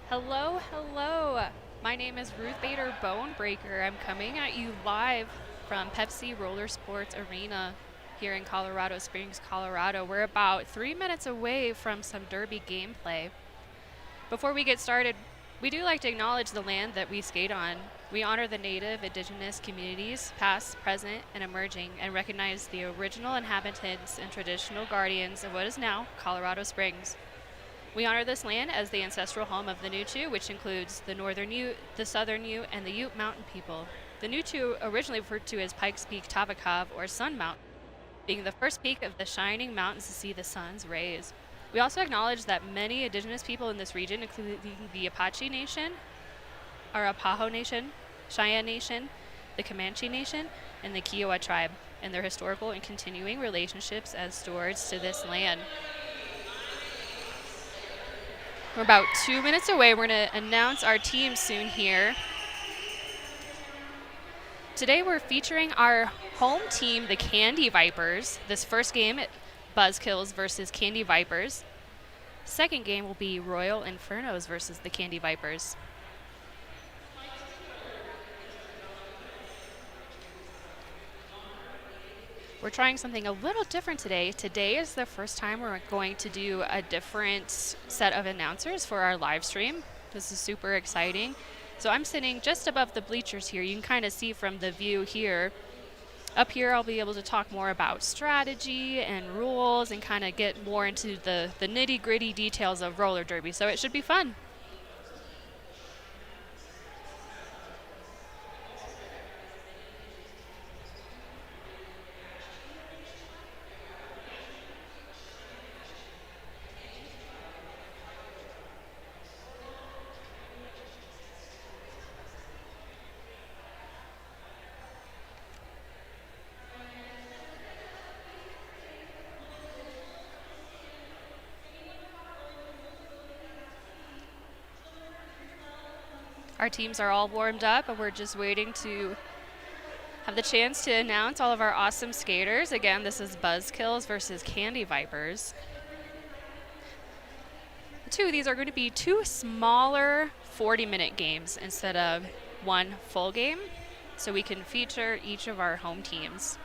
Hello, hello. My name is Ruth Bader Bonebreaker. I'm coming at you live from Pepsi Roller Sports Arena here in Colorado Springs, Colorado. We're about 3 minutes away from some derby gameplay. Before we get started, we do like to acknowledge the land that we skate on. We honor the native, indigenous communities, past, present, and emerging, and recognize the original inhabitants and traditional guardians of what is now Colorado Springs. We honor this land as the ancestral home of the Nuchu, which includes the northern Ute, the southern Ute, and the Ute Mountain people. The Nuchu, originally referred to as Pikes Peak Tabakov, or Sun Mountain, being the first peak of the shining mountains to see the sun's rays. We also acknowledge that many indigenous people in this region, including the Apache Nation, Arapaho Nation, Cheyenne Nation, the Comanche Nation, and the Kiowa tribe, and their historical and continuing relationships as stewards to this land. We're about 2 minutes away. We're going to announce our team soon here. Today we're featuring our home team, the Candy Vipers. This first game at Buzzkills versus Candy Vipers. Second game will be Royal Infernos versus the Candy Vipers. We're trying something a little different today. Today is the first time we're going to do a different set of announcers for our live stream. This is super exciting. So I'm sitting just above the bleachers here. You can kind of see from the view here. Up here, I'll be able to talk more about strategy and rules and kind of get more into the nitty-gritty details of roller derby. So it should be fun. Our teams are all warmed up, and we're just waiting to have the chance to announce all of our awesome skaters. Again, this is Buzzkills versus Candy Vipers. These are going to be two smaller 40-minute games instead of one full game, so we can feature each of our home teams.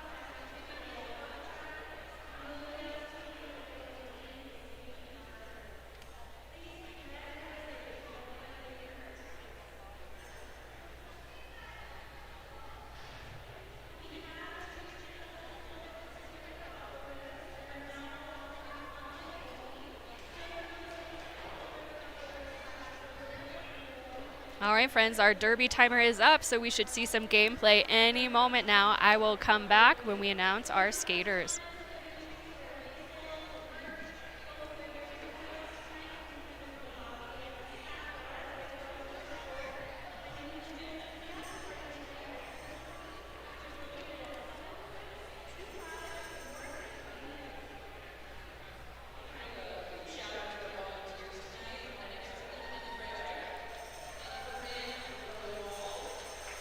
All right, friends, our derby timer is up, so we should see some gameplay any moment now. I will come back when we announce our skaters.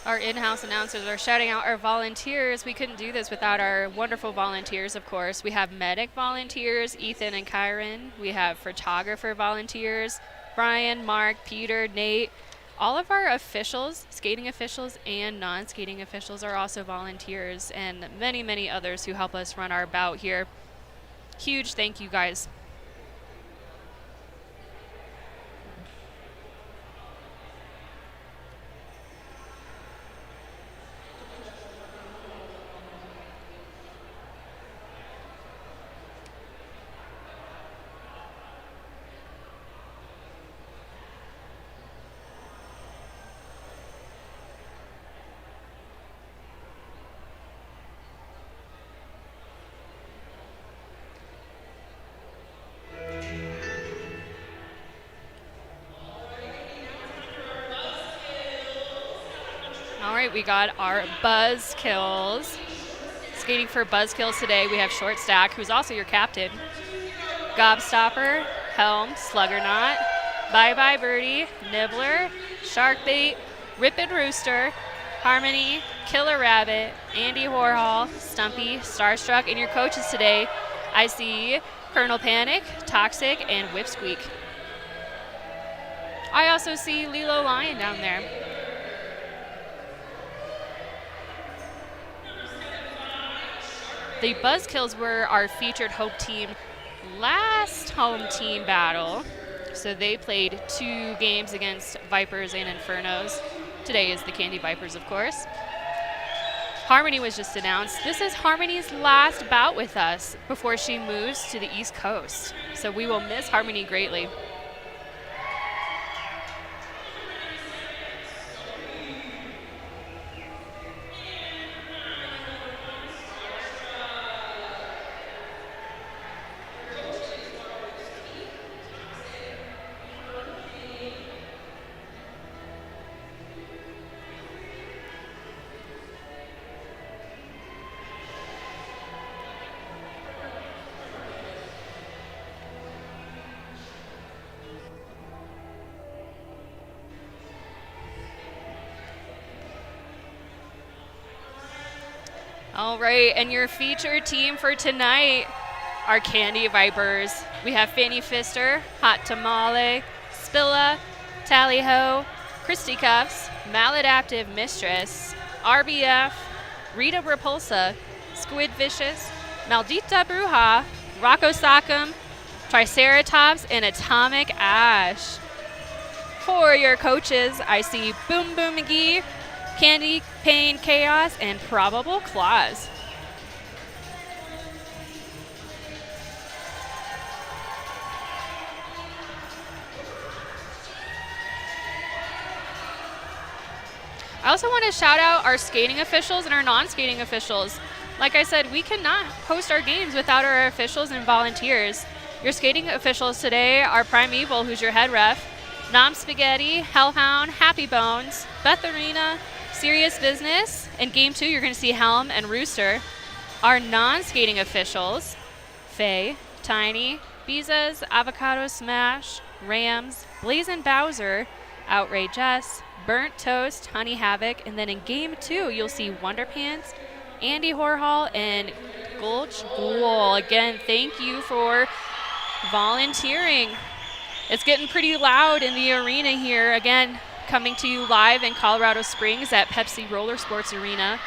Our in-house announcers are shouting out our volunteers. We couldn't do this without our wonderful volunteers, of course. We have medic volunteers, Ethan and Kyron. We have photographer volunteers, Brian, Mark, Peter, Nate. All of our officials, skating officials and non-skating officials, are also volunteers, and many, many others who help us run our bout here. Huge thank you, guys. All right, we got our Buzzkills. Skating for Buzzkills today, we have Short Stack, who's also your captain. Gobstopper, Helm, Sluggerknot, Bye Bye Birdie, Nibbler, Sharkbait, Rippin' Rooster, Harmony, Killer Rabbit, Andy Warhol, Stumpy, Starstruck, and your coaches today, I see Colonel Panic, Toxic, and Whipsqueak. I also see Lilo Lion down there. The Buzzkills were our featured Hope team last home team battle. So they played 2 games against Vipers and Infernos. Today is the Candy Vipers, of course. Harmony was just announced. This is Harmony's last bout with us before she moves to the East Coast. So we will miss Harmony greatly. All right, and your featured team for tonight are Candy Vipers. We have Fanny Pfister, Hot Tamale, Spilla, Tally Ho, Christy Cuffs, Maladaptive Mistress, RBF, Rita Repulsa, Squid Vicious, Maldita Bruja, Rocco Sock'em, Triceratops, and Atomic Ash. For your coaches, I see Boom Boom McGee, Candy Pain Chaos, and Probable Claws. I also want to shout out our skating officials and our non-skating officials. Like I said, we cannot host our games without our officials and volunteers. Your skating officials today are Primeval, who's your head ref, Nom Spaghetti, Hellhound, Happy Bones, Beth Arena, Serious Business. In Game 2, you're going to see Helm and Rooster. Our non-skating officials, Faye, Tiny, Bizas, Avocado Smash, Rams, Blazin' Bowser, Outrage Jess, Burnt Toast, Honey Havoc, and then in Game 2, you'll see Wonderpants, Andy Horhall, and Gulch Ghoul. Again, thank you for volunteering. It's getting pretty loud in the arena here. Again, coming to you live in Colorado Springs at Pepsi Roller Sports Arena.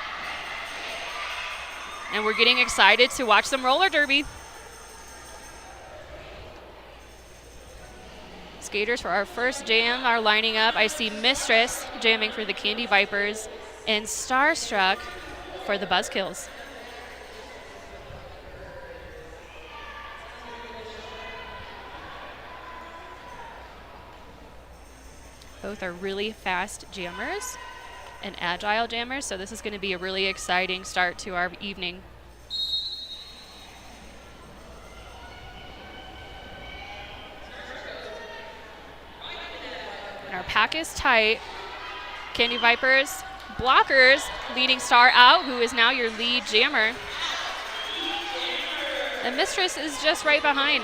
And we're getting excited to watch some roller derby. Skaters for our first jam are lining up. I see Mistress jamming for the Candy Vipers and Starstruck for the Buzzkills. Both are really fast jammers and agile jammers, so this is going to be a really exciting start to our evening. And our pack is tight. Candy Vipers, blockers, leading Star out, who is now your lead jammer. And Mistress is just right behind.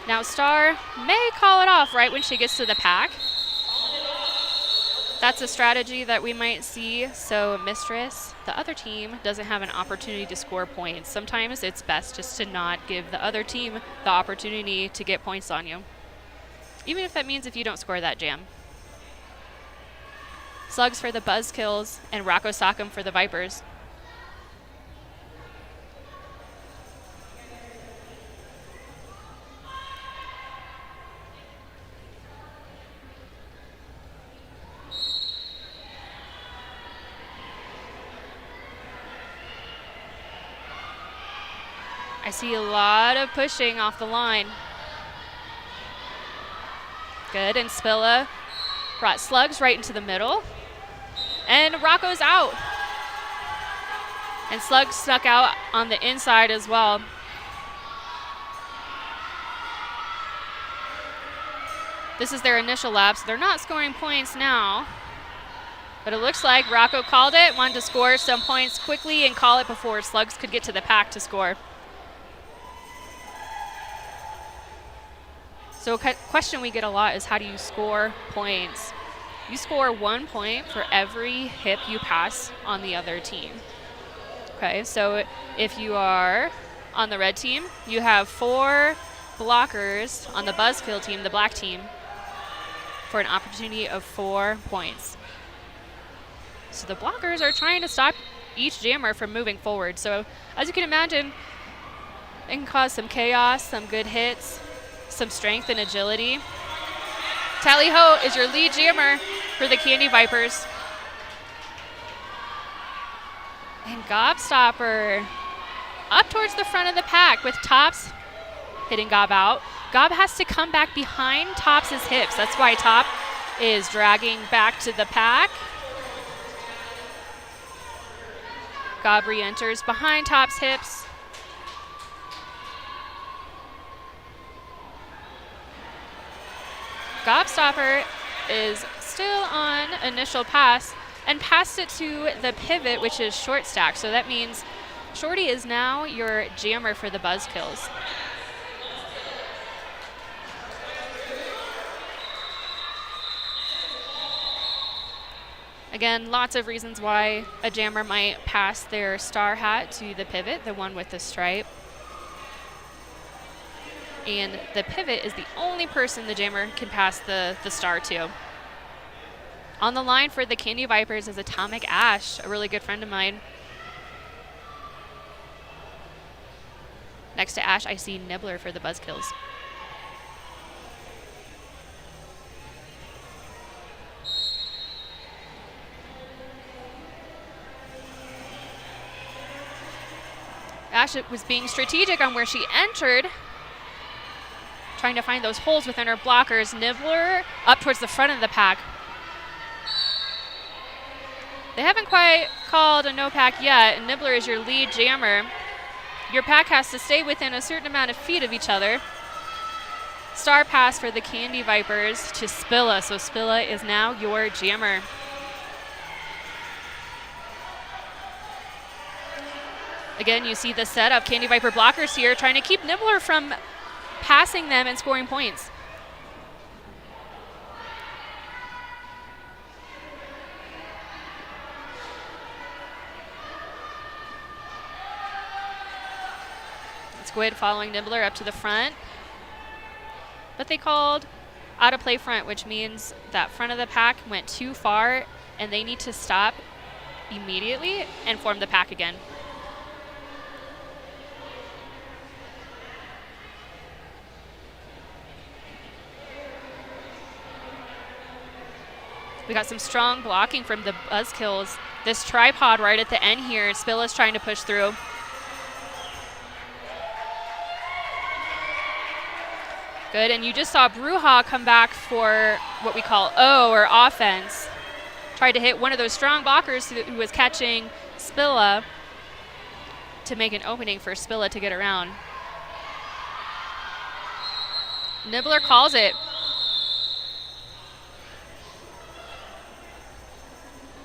Now Star may call it off right when she gets to the pack. That's a strategy that we might see. So Mistress, the other team, doesn't have an opportunity to score points. Sometimes it's best just to not give the other team the opportunity to get points on you, even if that means if you don't score that jam. Slugs for the Buzzkills and Rocco Sock'em for the Vipers. I see a lot of pushing off the line. Good, and Spilla brought Slugs right into the middle. And Rocco's out. And Slugs snuck out on the inside as well. This is their initial lap, so they're not scoring points now. But it looks like Rocco called it, wanted to score some points quickly and call it before Slugs could get to the pack to score. So a question we get a lot is, how do you score points? You score 1 point for every hip you pass on the other team. Okay, so if you are on the red team, you have 4 blockers on the Buzzkill team, the black team, for an opportunity of 4 points. So the blockers are trying to stop each jammer from moving forward. So as you can imagine, it can cause some chaos, some good hits, some strength and agility. Tally Ho is your lead jammer for the Candy Vipers. And Gobstopper up towards the front of the pack with Tops hitting Gob out. Gob has to come back behind Tops' hips. That's why Top is dragging back to the pack. Gob re-enters behind Top's hips. Gobstopper is still on initial pass and passed it to the pivot, which is short stack. So that means Shorty is now your jammer for the Buzzkills. Again, lots of reasons why a jammer might pass their star hat to the pivot, the one with the stripe. And the pivot is the only person the jammer can pass the star to. On the line for the Candy Vipers is Atomic Ash, a really good friend of mine. Next to Ash, I see Nibbler for the Buzzkills. Ash was being strategic on where she entered, trying to find those holes within her blockers. Nibbler up towards the front of the pack. They haven't quite called a no pack yet, and Nibbler is your lead jammer. Your pack has to stay within a certain amount of feet of each other. Star pass for the Candy Vipers to Spilla, so Spilla is now your jammer. Again, you see the set of Candy Viper blockers here, trying to keep Nibbler from passing them and scoring points. Squid following Nibbler up to the front. But they called out of play front, which means that front of the pack went too far and they need to stop immediately and form the pack again. We got some strong blocking from the Buzzkills. This tripod right at the end here, Spilla's trying to push through. Good, and you just saw Bruja come back for what we call O, or offense. Tried to hit one of those strong blockers who was catching Spilla to make an opening for Spilla to get around. Nibbler calls it.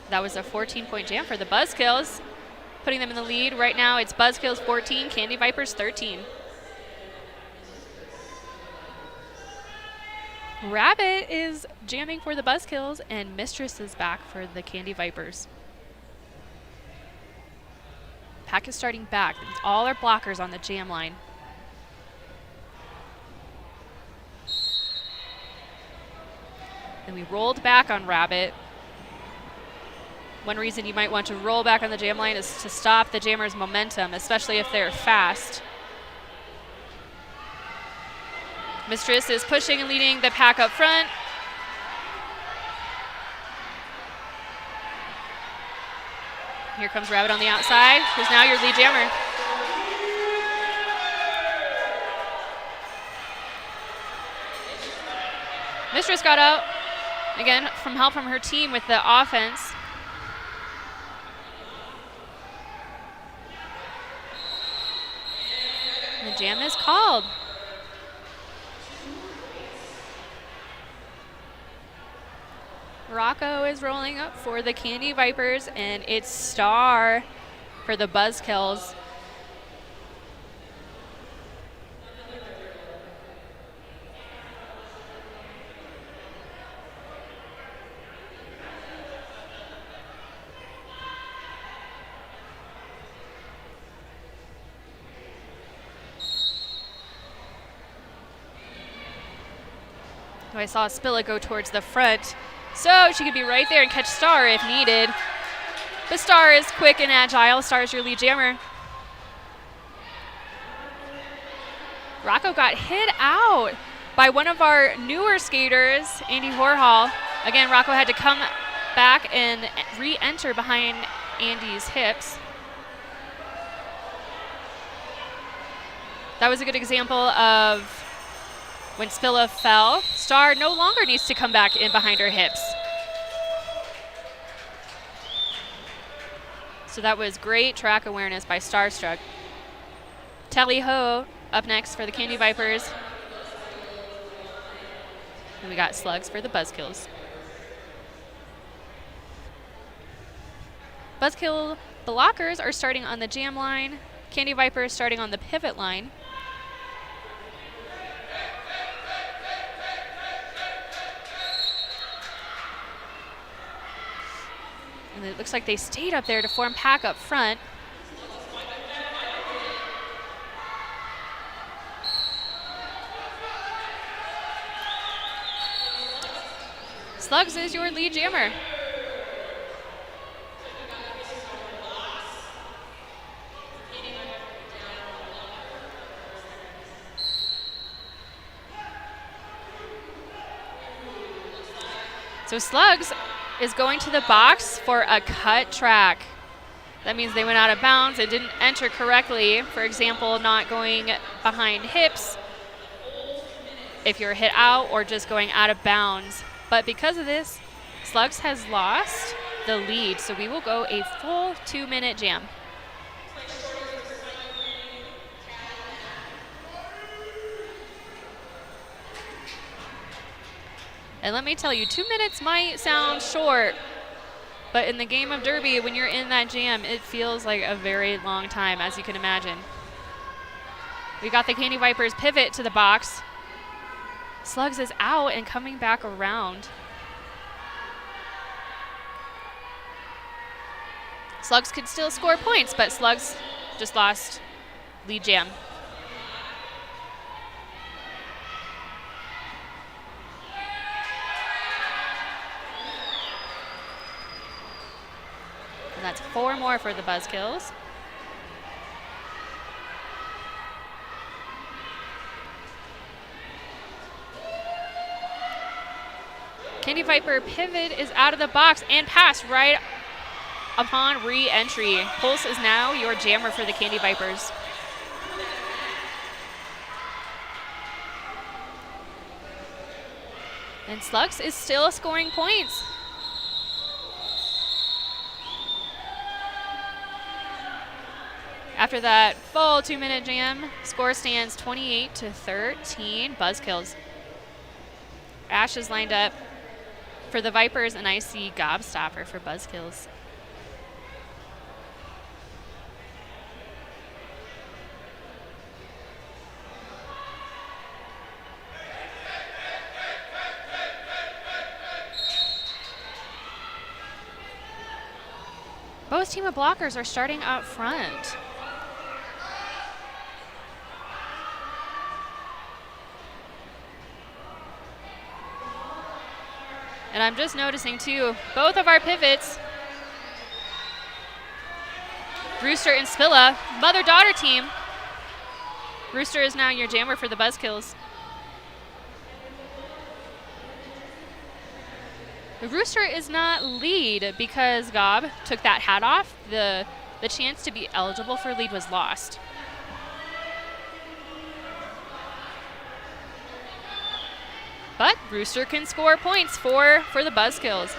That was a 14-point jam for the Buzzkills, putting them in the lead. Right now it's Buzzkills 14, Candy Vipers 13. Rabbit is jamming for the Buzzkills, and Mistress is back for the Candy Vipers. Pack is starting back. It's all our blockers on the jam line. And we rolled back on Rabbit. One reason you might want to roll back on the jam line is to stop the jammer's momentum, especially if they're fast. Mistress is pushing and leading the pack up front. Here comes Rabbit on the outside, who's now your lead jammer. Mistress got out, again, from help from her team with the offense. The jam is called. Rocco is rolling up for the Candy Vipers, and it's Star for the Buzzkills. Oh, I saw Spilla go towards the front, so she could be right there and catch Star if needed. But Star is quick and agile. Star is your lead jammer. Rocco got hit out by one of our newer skaters, Andy Warhol. Again, Rocco had to come back and re-enter behind Andy's hips. That was a good example of when Spilla fell. Star no longer needs to come back in behind her hips. So that was great track awareness by Starstruck. Tally Ho up next for the Candy Vipers. And we got Slugs for the Buzzkills. Buzzkill blockers are starting on the jam line. Candy Vipers starting on the pivot line. And it looks like they stayed up there to form pack up front. Slugs is your lead jammer. So Slugs is going to the box for a cut track. That means they went out of bounds and didn't enter correctly. For example, not going behind hips if you're hit out, or just going out of bounds. But because of this, Slugs has lost the lead, so we will go a full 2-minute jam. And let me tell you, 2 minutes might sound short, but in the game of Derby, when you're in that jam, it feels like a very long time, as you can imagine. We got the Candy Vipers pivot to the box. Slugs is out and coming back around. Slugs could still score points, but Slugs just lost lead jam. And that's 4 more for the Buzzkills. Candy Viper pivot is out of the box and pass right upon re-entry. Pulse is now your jammer for the Candy Vipers. And Slugs is still scoring points. After that full 2-minute jam, score stands 28-13, Buzzkills. Ash is lined up for the Vipers, and I see Gobstopper for Buzzkills. Both team of blockers are starting up front. And I'm just noticing too, both of our pivots, Rooster and Spilla, mother-daughter team. Rooster is now your jammer for the Buzzkills. The Rooster is not lead because Gob took that hat off. The chance to be eligible for lead was lost. But Rooster can score points for the Buzzkills.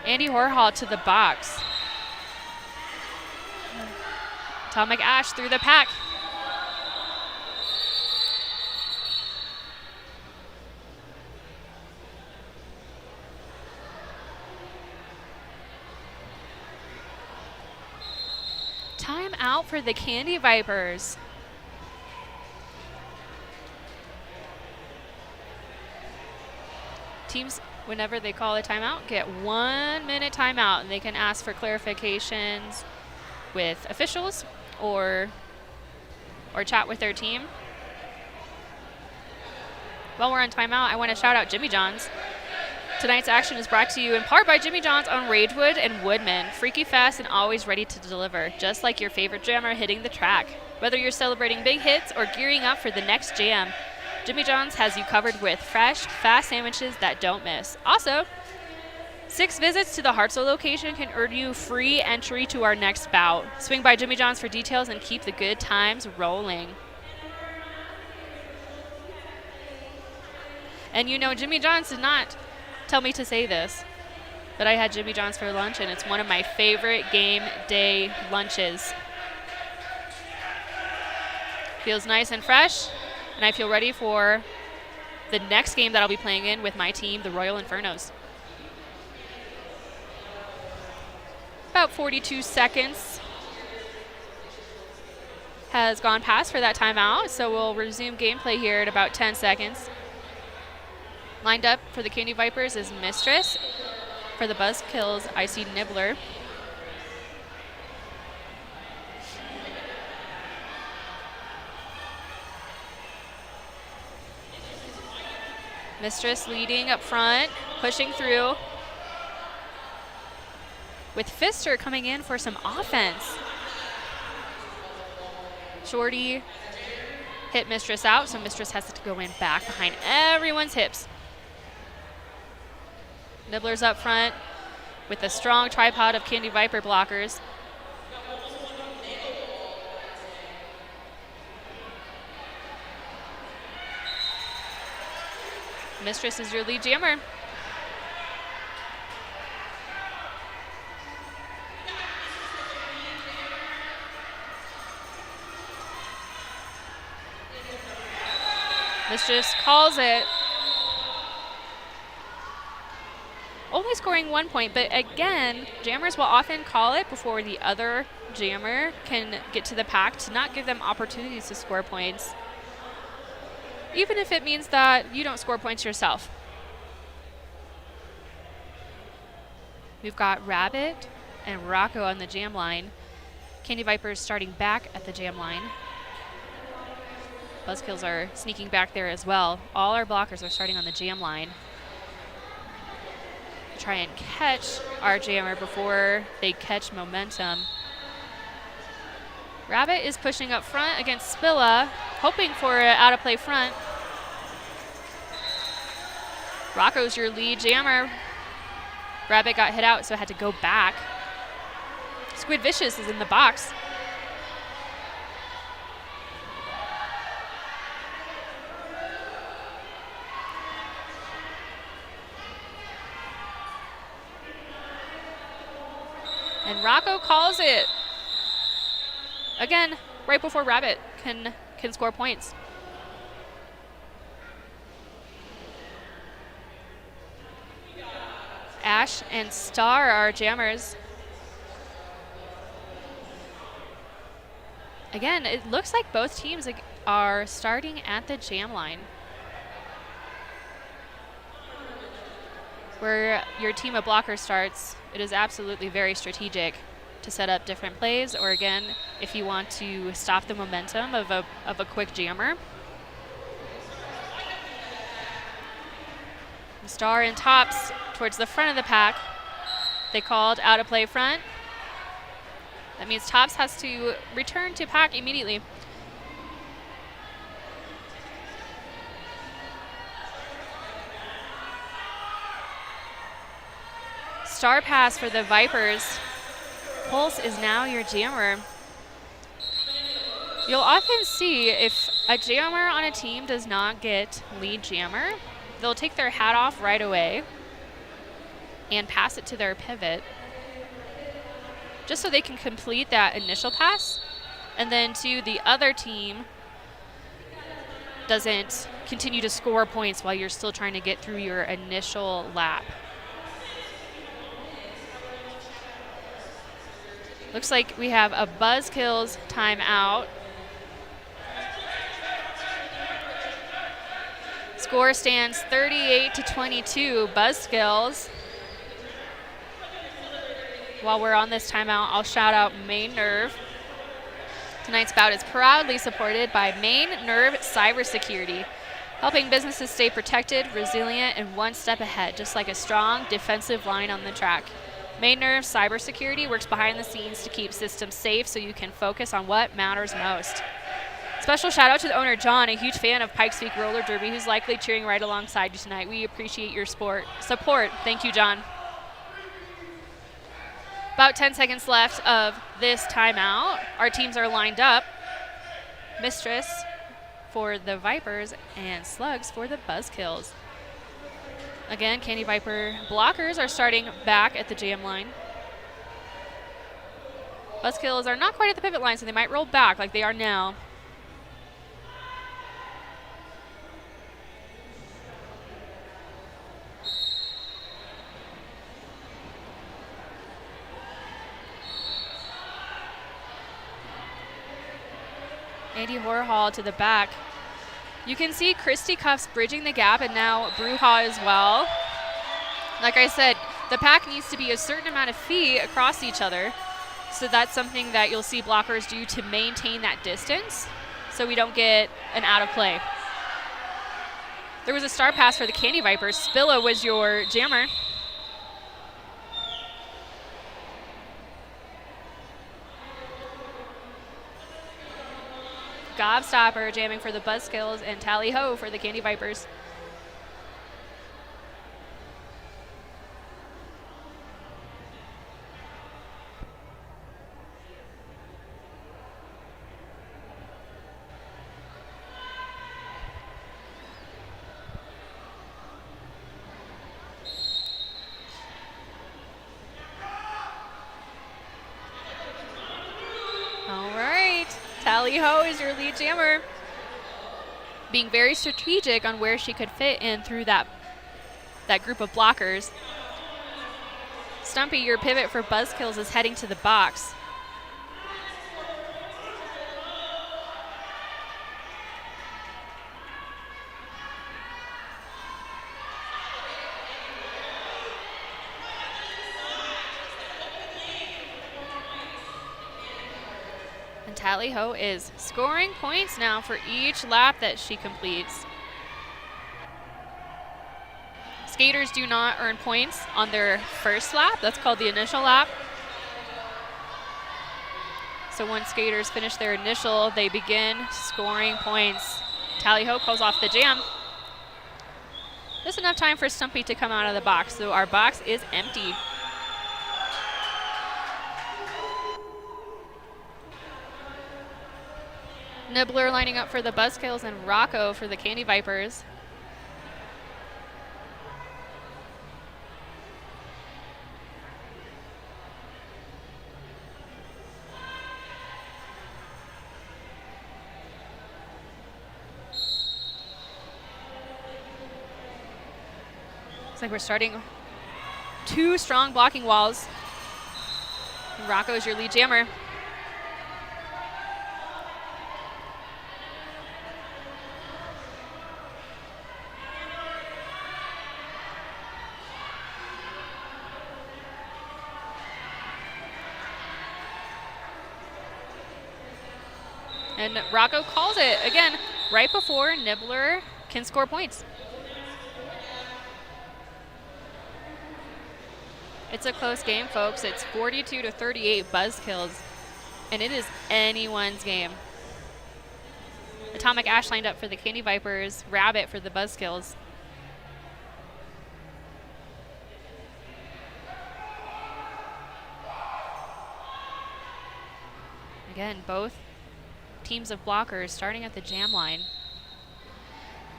Andy Horhall to the box. Atomic Ash through the pack. Time out for the Candy Vipers. Teams, whenever they call a timeout, get 1 minute timeout, and they can ask for clarifications with officials or chat with their team. While we're on timeout, I want to shout out Jimmy John's. Tonight's action is brought to you in part by Jimmy John's on Ragewood and Woodman. Freaky fast and always ready to deliver, just like your favorite jammer hitting the track. Whether you're celebrating big hits or gearing up for the next jam, Jimmy John's has you covered with fresh, fast sandwiches that don't miss. Also, 6 visits to the Hartselle location can earn you free entry to our next bout. Swing by Jimmy John's for details and keep the good times rolling. And you know, Jimmy John's did not tell me to say this, but I had Jimmy John's for lunch, and it's one of my favorite game day lunches. Feels nice and fresh, and I feel ready for the next game that I'll be playing in with my team, the Royal Infernos. About 42 seconds has gone past for that timeout, so we'll resume gameplay here at about 10 seconds. Lined up for the Candy Vipers is Mistress. For the Buzzkills, I see Nibbler. Mistress leading up front, pushing through. With Fister coming in for some offense. Shorty hit Mistress out, so Mistress has to go in back behind everyone's hips. Nibbler's up front with a strong tripod of Candy Viper blockers. Mistress is your lead jammer. Mistress calls it. Only scoring 1 point, but again, jammers will often call it before the other jammer can get to the pack to not give them opportunities to score points, even if it means that you don't score points yourself. We've got Rabbit and Rocco on the jam line. Candy Vipers starting back at the jam line. Buzzkills are sneaking back there as well. All our blockers are starting on the jam line. Try and catch our jammer before they catch momentum. Rabbit is pushing up front against Spilla, hoping for an out-of-play front. Rocco's your lead jammer. Rabbit got hit out, so had to go back. Squid Vicious is in the box. And Rocco calls it. Again, right before Rabbit can score points. Ash and Star are jammers. Again, it looks like both teams are starting at the jam line, where your team of blockers starts. It is absolutely very strategic to set up different plays, or again, if you want to stop the momentum of a quick jammer. Star and Tops towards the front of the pack. They called out of play front. That means Tops has to return to pack immediately. Star pass for the Vipers. Pulse is now your jammer. You'll often see if a jammer on a team does not get lead jammer, they'll take their hat off right away and pass it to their pivot, just so they can complete that initial pass, and then to the other team doesn't continue to score points while you're still trying to get through your initial lap. Looks like we have a Buzzkills timeout. Score stands 38-22, Buzzkills. While we're on this timeout, I'll shout out Main Nerve. Tonight's bout is proudly supported by Main Nerve Cybersecurity. helping businesses stay protected, resilient, and one step ahead, just like a strong defensive line on the track. Main Nerve Cybersecurity works behind the scenes to keep systems safe so you can focus on what matters most. Special shout out to the owner, John, a huge fan of Pikes Peak Roller Derby, who's likely cheering right alongside you tonight. We appreciate your support. Thank you, John. About 10 seconds left of this timeout. Our teams are lined up. Mistress for the Vipers and Slugs for the Buzzkills. Again, Candy Viper blockers are starting back at the jam line. Buzzkills are not quite at the pivot line, so they might roll back like they are now. Andy Horhall to the back. You can see Christy Cuffs bridging the gap, and now Bruja as well. Like I said, the pack needs to be a certain amount of feet across each other. So that's something that you'll see blockers do to maintain that distance so we don't get an out of play. There was a star pass for the Candy Vipers. Spilla was your jammer. Gobstopper jamming for the Buzzkills, and Tally Ho for the Candy Vipers. All right. Tally Ho is your lead jammer. Being very strategic on where she could fit in through that group of blockers. Stumpy, your pivot for Buzzkills, is heading to the box. And Tally Ho is scoring points now for each lap that she completes. Skaters do not earn points on their first lap. That's called the initial lap. So once skaters finish their initial, they begin scoring points. Tally Ho pulls off the jam. Just enough time for Stumpy to come out of the box, so our box is empty. Nibbler lining up for the Buzzkills and Rocco for the Candy Vipers. Looks like we're starting two strong blocking walls. Rocco is your lead jammer. And Rocco calls it, again, right before Nibbler can score points. It's a close game, folks. It's 42-38 Buzzkills, and it is anyone's game. Atomic Ash lined up for the Candy Vipers, Rabbit for the Buzzkills. Again, both teams of blockers starting at the jam line.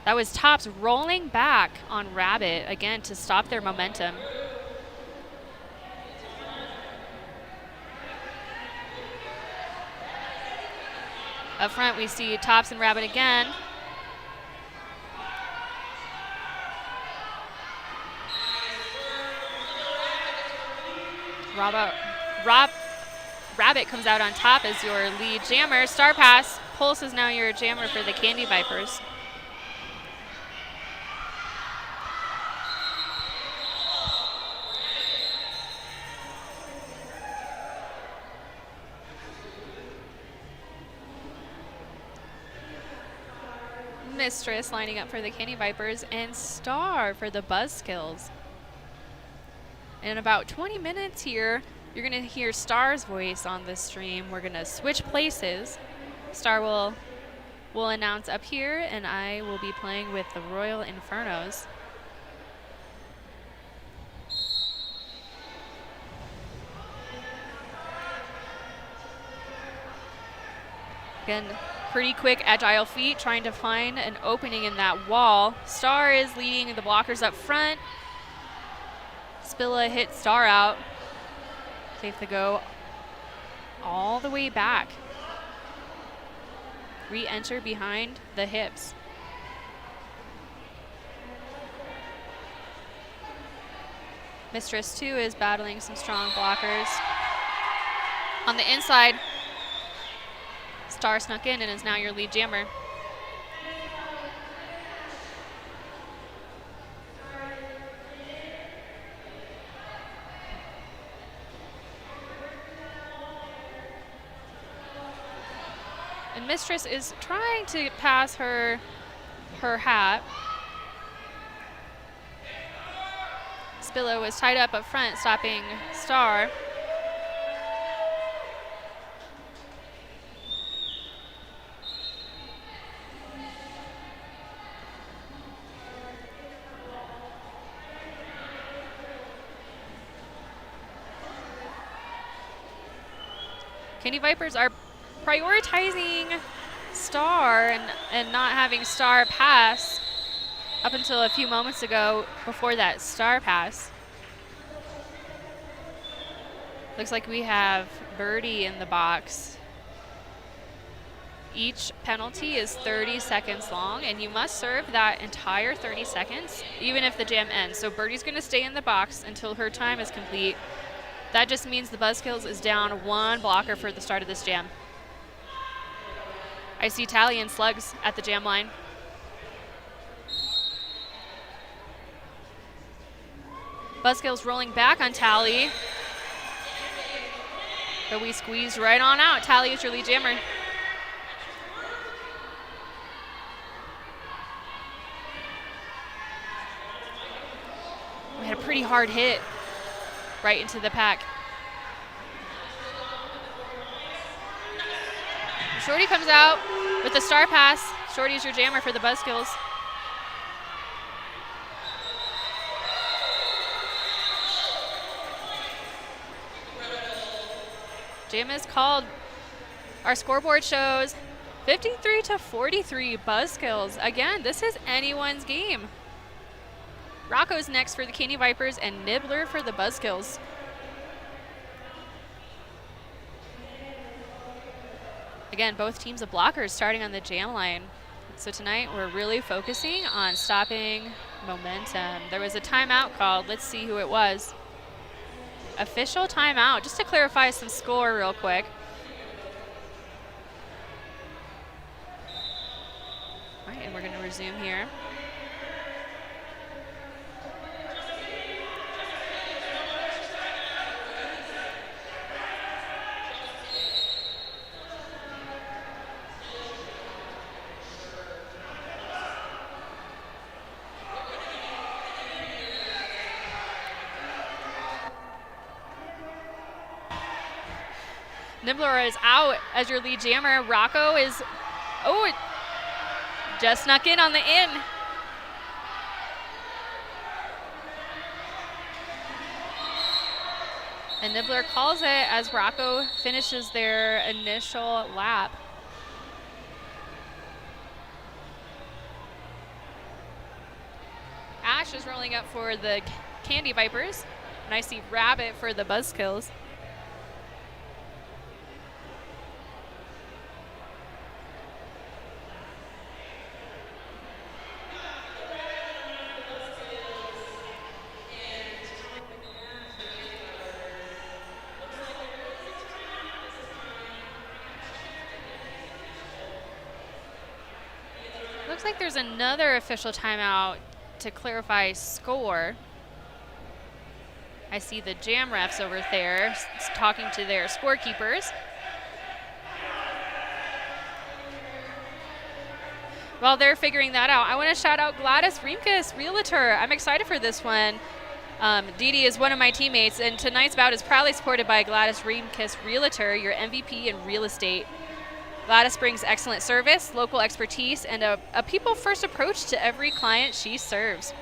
That was Tops rolling back on Rabbit, again, to stop their momentum. Up front, we see Tops and Rabbit again. Rabbit comes out on top as your lead jammer. Star Pass. Pulse is now your jammer for the Candy Vipers. Mistress lining up for the Candy Vipers, and Star for the Buzzkills. In about 20 minutes here, you're going to hear Star's voice on the stream. We're going to switch places. Star will announce up here, and I will be playing with the Royal Infernos. Again, pretty quick, agile feet, trying to find an opening in that wall. Star is leading the blockers up front. Spilla hit Star out. Safe to go all the way back. Re-enter behind the hips. Mistress 2 is battling some strong blockers. On the inside, Star snuck in and is now your lead jammer. And Mistress is trying to pass her hat. Spilla was tied up front, stopping Star. Candy Vipers are prioritizing Star and not having Star pass up until a few moments ago before that Star pass. Looks like we have birdie in the box. Each penalty is 30 seconds long, and you must serve that entire 30 seconds, even if the jam ends. So birdie's gonna stay in the box until her time is complete. That just means the Buzzkills is down one blocker for the start of this jam. I see Tally and Slugs at the jam line. Buzzkills rolling back on Tally. But we squeeze right on out. Tally is your lead jammer. We had a pretty hard hit right into the pack. Shorty comes out with the Star pass. Shorty's your jammer for the Buzzkills. Jam is called. Our scoreboard shows 53-43 Buzzkills. Again, this is anyone's game. Rocco's next for the Candy Vipers and Nibbler for the Buzzkills. Again, both teams of blockers starting on the jam line. So tonight we're really focusing on stopping momentum. There was a timeout called. Let's see who it was. Official timeout, just to clarify some score real quick. All right, and we're going to resume here. Nibbler is out as your lead jammer. Rocco is, just snuck in on the in. And Nibbler calls it as Rocco finishes their initial lap. Ash is rolling up for the Candy Vipers, and I see Rabbit for the Buzzkills. Looks like there's another official timeout to clarify score. I see the jam refs over there talking to their scorekeepers. While they're figuring that out, I want to shout out Gladys Reemkes, Realtor. I'm excited for this one. Dee Dee is one of my teammates, and tonight's bout is proudly supported by Gladys Reemkes, Realtor, your MVP in real estate. Gladys brings excellent service, local expertise, and a people-first approach to every client she serves.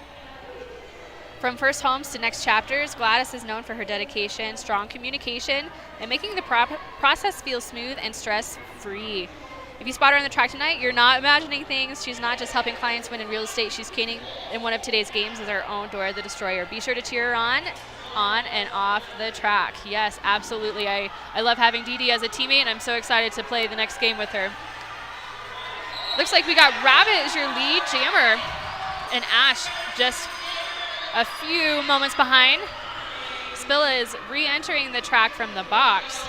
From first homes to next chapters, Gladys is known for her dedication, strong communication, and making the process feel smooth and stress-free. If you spot her on the track tonight, you're not imagining things. She's not just helping clients win in real estate. She's skating in one of today's games as our own Dora the Destroyer. Be sure to cheer her on and off the track. Yes, absolutely. I love having Dee Dee as a teammate, and I'm so excited to play the next game with her. Looks like we got Rabbit as your lead jammer, and Ash just a few moments behind. Spilla is re-entering the track from the box.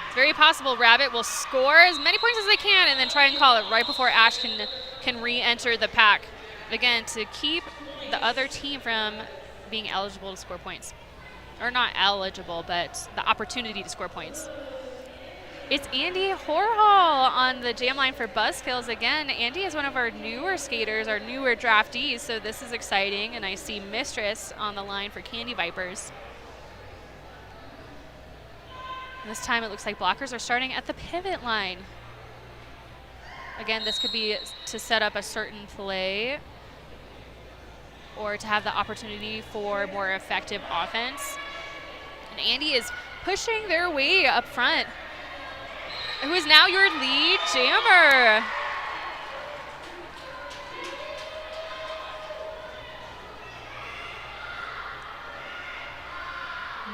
It's very possible Rabbit will score as many points as they can and then try and call it right before Ash can re-enter the pack. Again, to keep the other team from being eligible to score points. Or not eligible, but the opportunity to score points. It's Andy Horhall on the jam line for Buzzkills again. Andy is one of our newer skaters, our newer draftees, so this is exciting. And I see Mistress on the line for Candy Vipers. This time it looks like blockers are starting at the pivot line. Again, this could be to set up a certain play or to have the opportunity for more effective offense. And Andy is pushing their way up front. Who is now your lead jammer?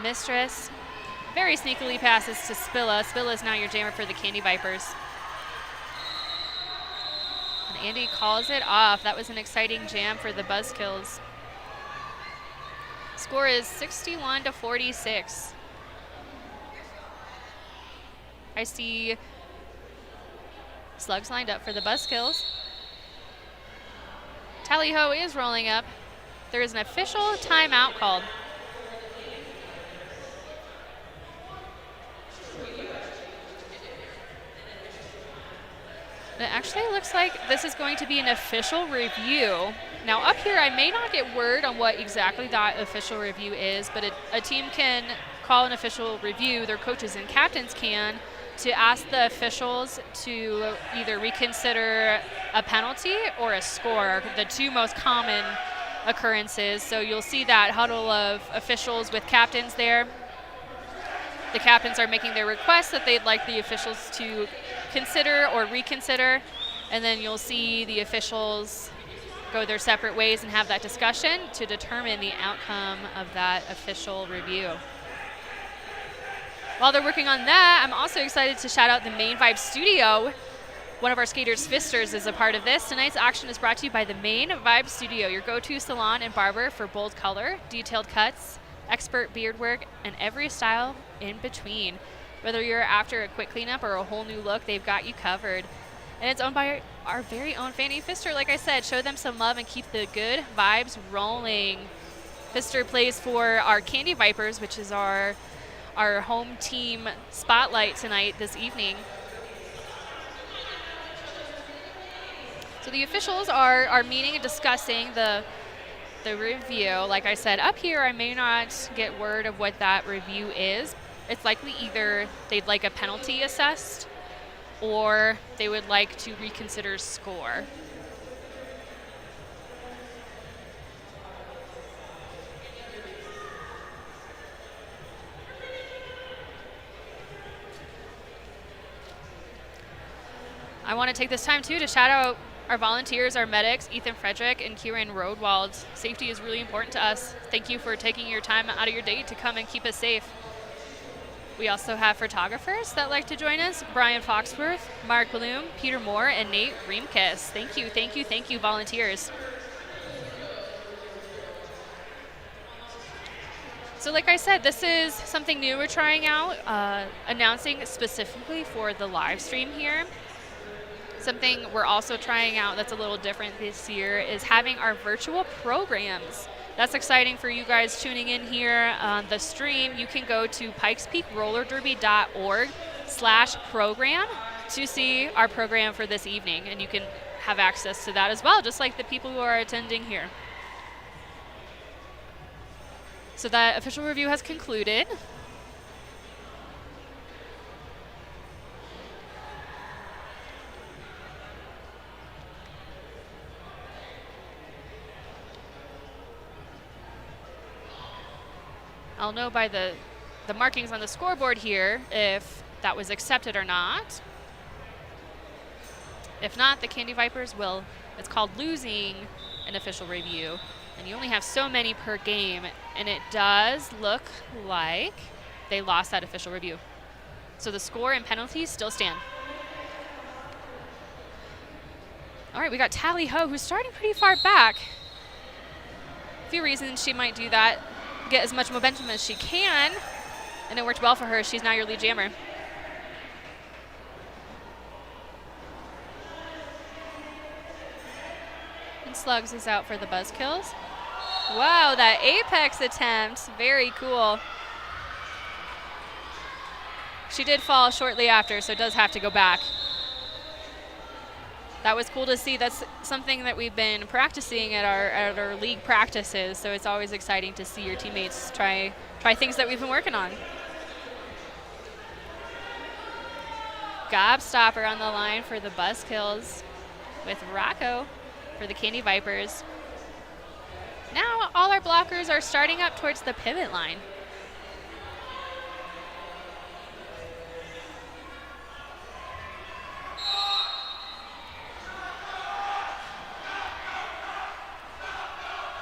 Mistress very sneakily passes to Spilla. Spilla is now your jammer for the Candy Vipers. And Andy calls it off. That was an exciting jam for the Buzzkills. Score is 61-46. I see Slugs lined up for the Buzzkills. Tally Ho is rolling up. There is an official timeout called. It actually looks like this is going to be an official review. Now up here, I may not get word on what exactly that official review is, but a team can call an official review, their coaches and captains can, to ask the officials to either reconsider a penalty or a score, the two most common occurrences. So you'll see that huddle of officials with captains there. The captains are making their requests that they'd like the officials to consider or reconsider, and then you'll see the officials go their separate ways and have that discussion to determine the outcome of that official review. While they're working on that, I'm also excited to shout out the Main Vibe Studio. One of our skaters, Fisters, is a part of this. Tonight's action is brought to you by the Main Vibe Studio, your go-to salon and barber for bold color, detailed cuts, expert beard work, and every style in between. Whether you're after a quick cleanup or a whole new look, they've got you covered. And it's owned by our very own Fanny Pfister. Like I said, show them some love and keep the good vibes rolling. Pfister plays for our Candy Vipers, which is our home team spotlight tonight, this evening. So the officials are meeting and discussing the review. Like I said, up here I may not get word of what that review is. It's likely either they'd like a penalty assessed or they would like to reconsider score. I want to take this time too to shout out our volunteers, our medics, Ethan Frederick and Kieran Rodwald. Safety is really important to us. Thank you for taking your time out of your day to come and keep us safe. We also have photographers that like to join us: Brian Foxworth, Mark Bloom, Peter Moore, and Nate Reemkes. Thank you, thank you, thank you, volunteers. So like I said, this is something new we're trying out, announcing specifically for the live stream here. Something we're also trying out that's a little different this year is having our virtual programs. That's exciting for you guys tuning in here on the stream. You can go to pikespeakroller derby.org roller.planet/program to see our program for this evening, and you can have access to that as well, just like the people who are attending here. So that official review has concluded. I'll know by the markings on the scoreboard here if that was accepted or not. If not, the Candy Vipers will, it's called losing an official review. And you only have so many per game, and it does look like they lost that official review. So the score and penalties still stand. All right, we got Tally Ho, who's starting pretty far back. A few reasons she might do that. Get as much momentum as she can, and it worked well for her. She's now your lead jammer. And Slugs is out for the Buzzkills. Wow, that apex attempt, very cool. She did fall shortly after, so it does have to go back. That was cool to see. That's something that we've been practicing at our league practices, so it's always exciting to see your teammates try things that we've been working on. Gobstopper on the line for the Buzzkills with Rocco for the Candy Vipers. Now all our blockers are starting up towards the pivot line.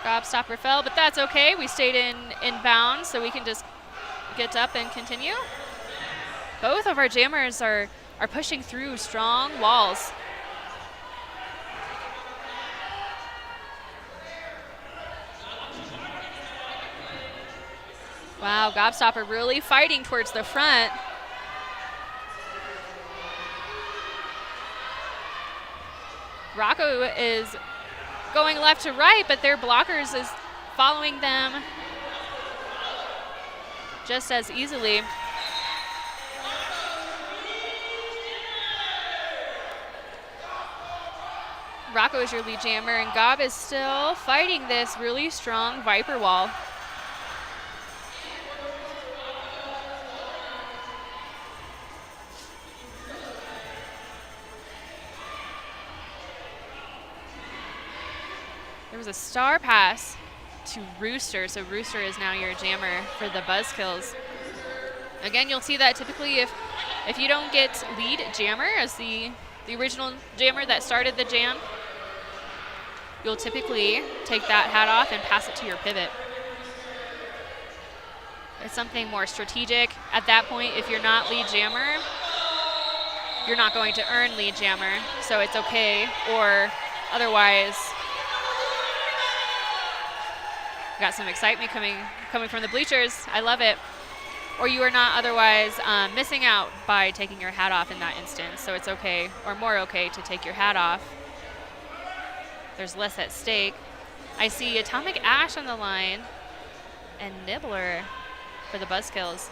Gobstopper fell, but that's okay. We stayed in bounds, so we can just get up and continue. Both of our jammers are pushing through strong walls. Wow, Gobstopper really fighting towards the front. Rocco is going left to right, but their blockers is following them just as easily. Rocco is your lead jammer, and Gob is still fighting this really strong Viper wall. There was a star pass to Rooster, so Rooster is now your jammer for the Buzzkills. Again, you'll see that typically if you don't get lead jammer as the original jammer that started the jam, you'll typically take that hat off and pass it to your pivot. It's something more strategic. At that point, if you're not lead jammer, you're not going to earn lead jammer, so it's okay, or otherwise. Got some excitement coming from the bleachers. I love it. Or you are not otherwise missing out by taking your hat off in that instance. So it's okay, or more okay, to take your hat off. There's less at stake. I see Atomic Ash on the line and Nibbler for the Buzzkills.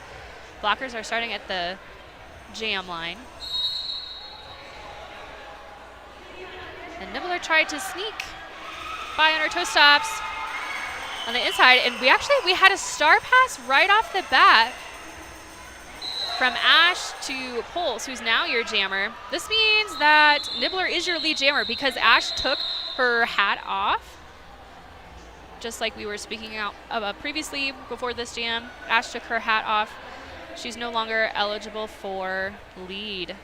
Blockers are starting at the jam line. And Nibbler tried to sneak by on her toe stops on the inside, and we had a star pass right off the bat from Ash to Pulse, who's now your jammer. This means that Nibbler is your lead jammer because Ash took her hat off, just like we were speaking about previously before this jam. Ash took her hat off. She's no longer eligible for lead.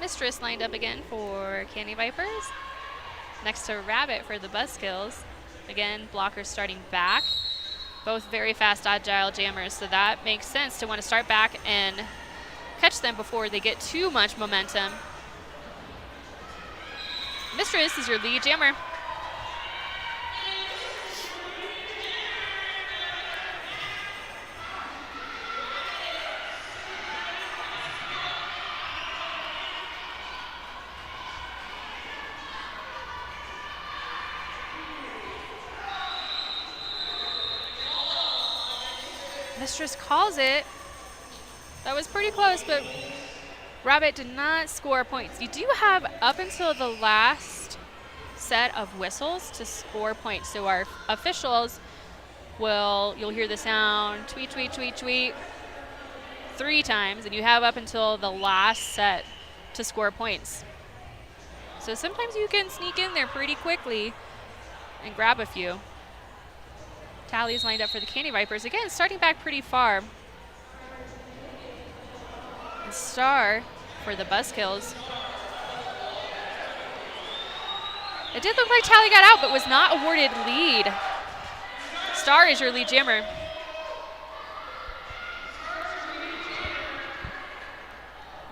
Mistress lined up again for Candy Vipers. Next to Rabbit for the Buzzkills. Again, blockers starting back. Both very fast, agile jammers, so that makes sense to want to start back and catch them before they get too much momentum. Mistress is your lead jammer. Mistress calls it. That was pretty close, but Rabbit did not score points. You do have up until the last set of whistles to score points. So our officials you'll hear the sound, tweet, tweet, tweet, tweet, 3 times, and you have up until the last set to score points. So sometimes you can sneak in there pretty quickly and grab a few. Tally's lined up for the Candy Vipers. Again, starting back pretty far. And Star for the Buzzkills. It did look like Tally got out, but was not awarded lead. Star is your lead jammer.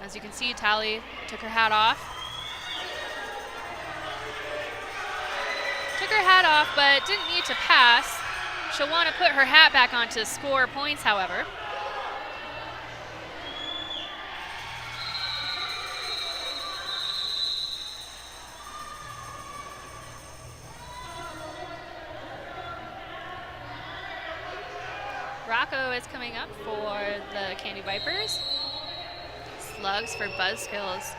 As you can see, Tally took her hat off. Took her hat off, but didn't need to pass. She'll want to put her hat back on to score points, however. Rocco is coming up for the Candy Vipers. Slugs for Buzzkills.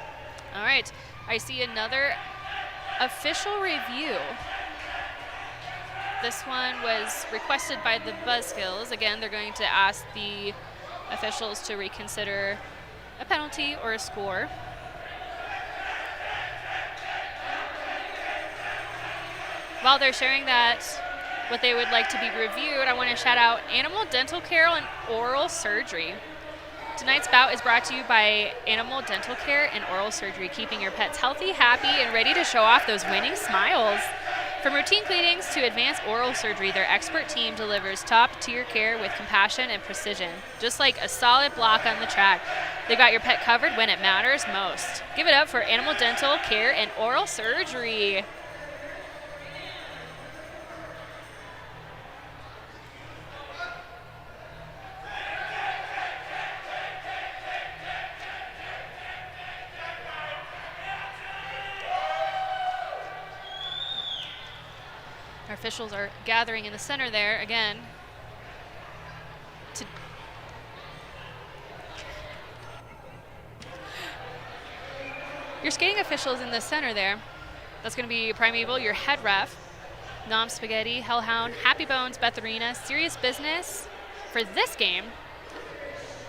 All right, I see another official review. This one was requested by the Buzzkills. Again, they're going to ask the officials to reconsider a penalty or a score. While they're sharing that, what they would like to be reviewed, I want to shout out Animal Dental Care and Oral Surgery. Tonight's bout is brought to you by Animal Dental Care and Oral Surgery, keeping your pets healthy, happy, and ready to show off those winning smiles. From routine cleanings to advanced oral surgery, their expert team delivers top-tier care with compassion and precision. Just like a solid block on the track, they got your pet covered when it matters most. Give it up for Animal Dental Care and Oral Surgery. Our officials are gathering in the center there again. Your skating officials in the center there. That's going to be Primeval, your head ref. Nom Spaghetti, Hellhound, Happy Bones, Beth Arena, Serious Business. For this game,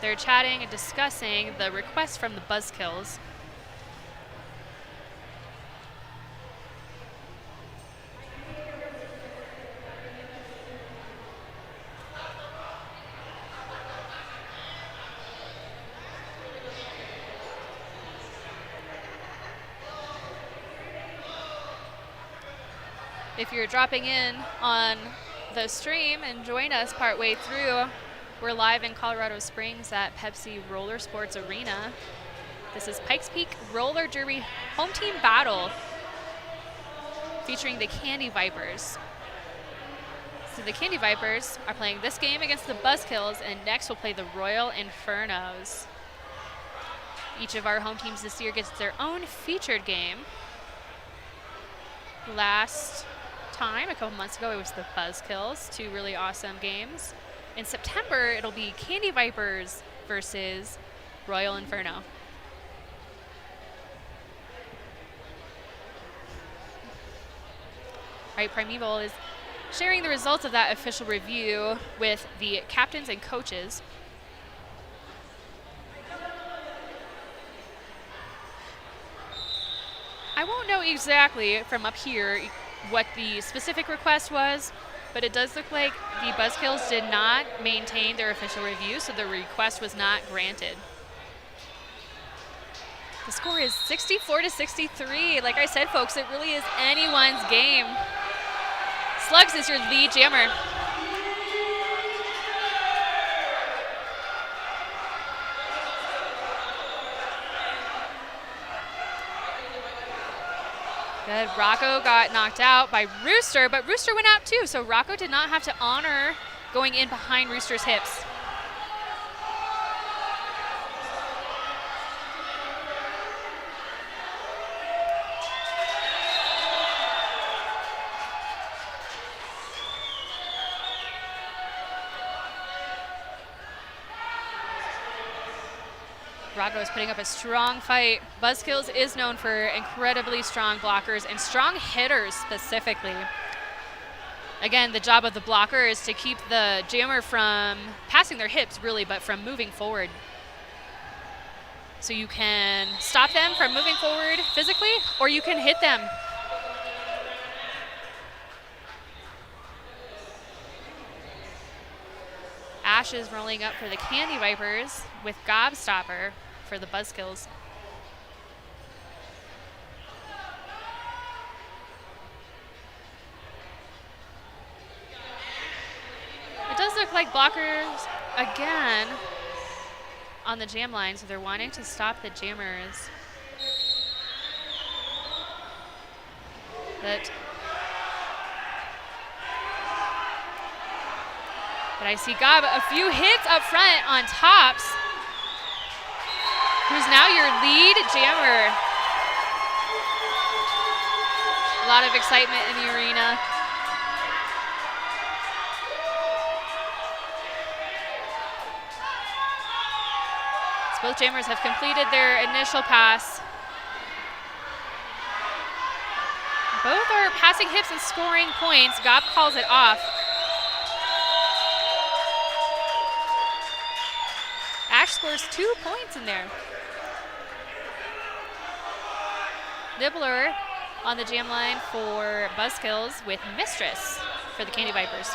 they're chatting and discussing the request from the Buzzkills. If you're dropping in on the stream and join us partway through, we're live in Colorado Springs at Pepsi Roller Sports Arena. This is Pikes Peak Roller Derby home team battle featuring the Candy Vipers. So the Candy Vipers are playing this game against the Buzzkills, and next we'll play the Royal Infernos. Each of our home teams this year gets their own featured game. Last time, a couple months ago, it was the Buzzkills, 2 really awesome games. In September, it'll be Candy Vipers versus Royal Inferno. All right, Primeval is sharing the results of that official review with the captains and coaches. I won't know exactly from up here what the specific request was, but it does look like the Buzzkills did not maintain their official review, so the request was not granted. The score is 64-63. Like I said, folks, it really is anyone's game. Slugs is your lead jammer. Good. Rocco got knocked out by Rooster, but Rooster went out too, so Rocco did not have to honor going in behind Rooster's hips. Rago is putting up a strong fight. Buzzkills is known for incredibly strong blockers and strong hitters specifically. Again, the job of the blocker is to keep the jammer from passing their hips, really, but from moving forward. So you can stop them from moving forward physically, or you can hit them. Ash is rolling up for the Candy Vipers with Gobstopper for the Buzzkills. It does look like blockers again on the jam line, so they're wanting to stop the jammers. But I see Gob a few hits up front on tops, who's now your lead jammer. A lot of excitement in the arena. So both jammers have completed their initial pass. Both are passing hips and scoring points. Gob calls it off. Ash scores 2 points in there. Nibbler on the jam line for Buzzkills with Mistress for the Candy Vipers.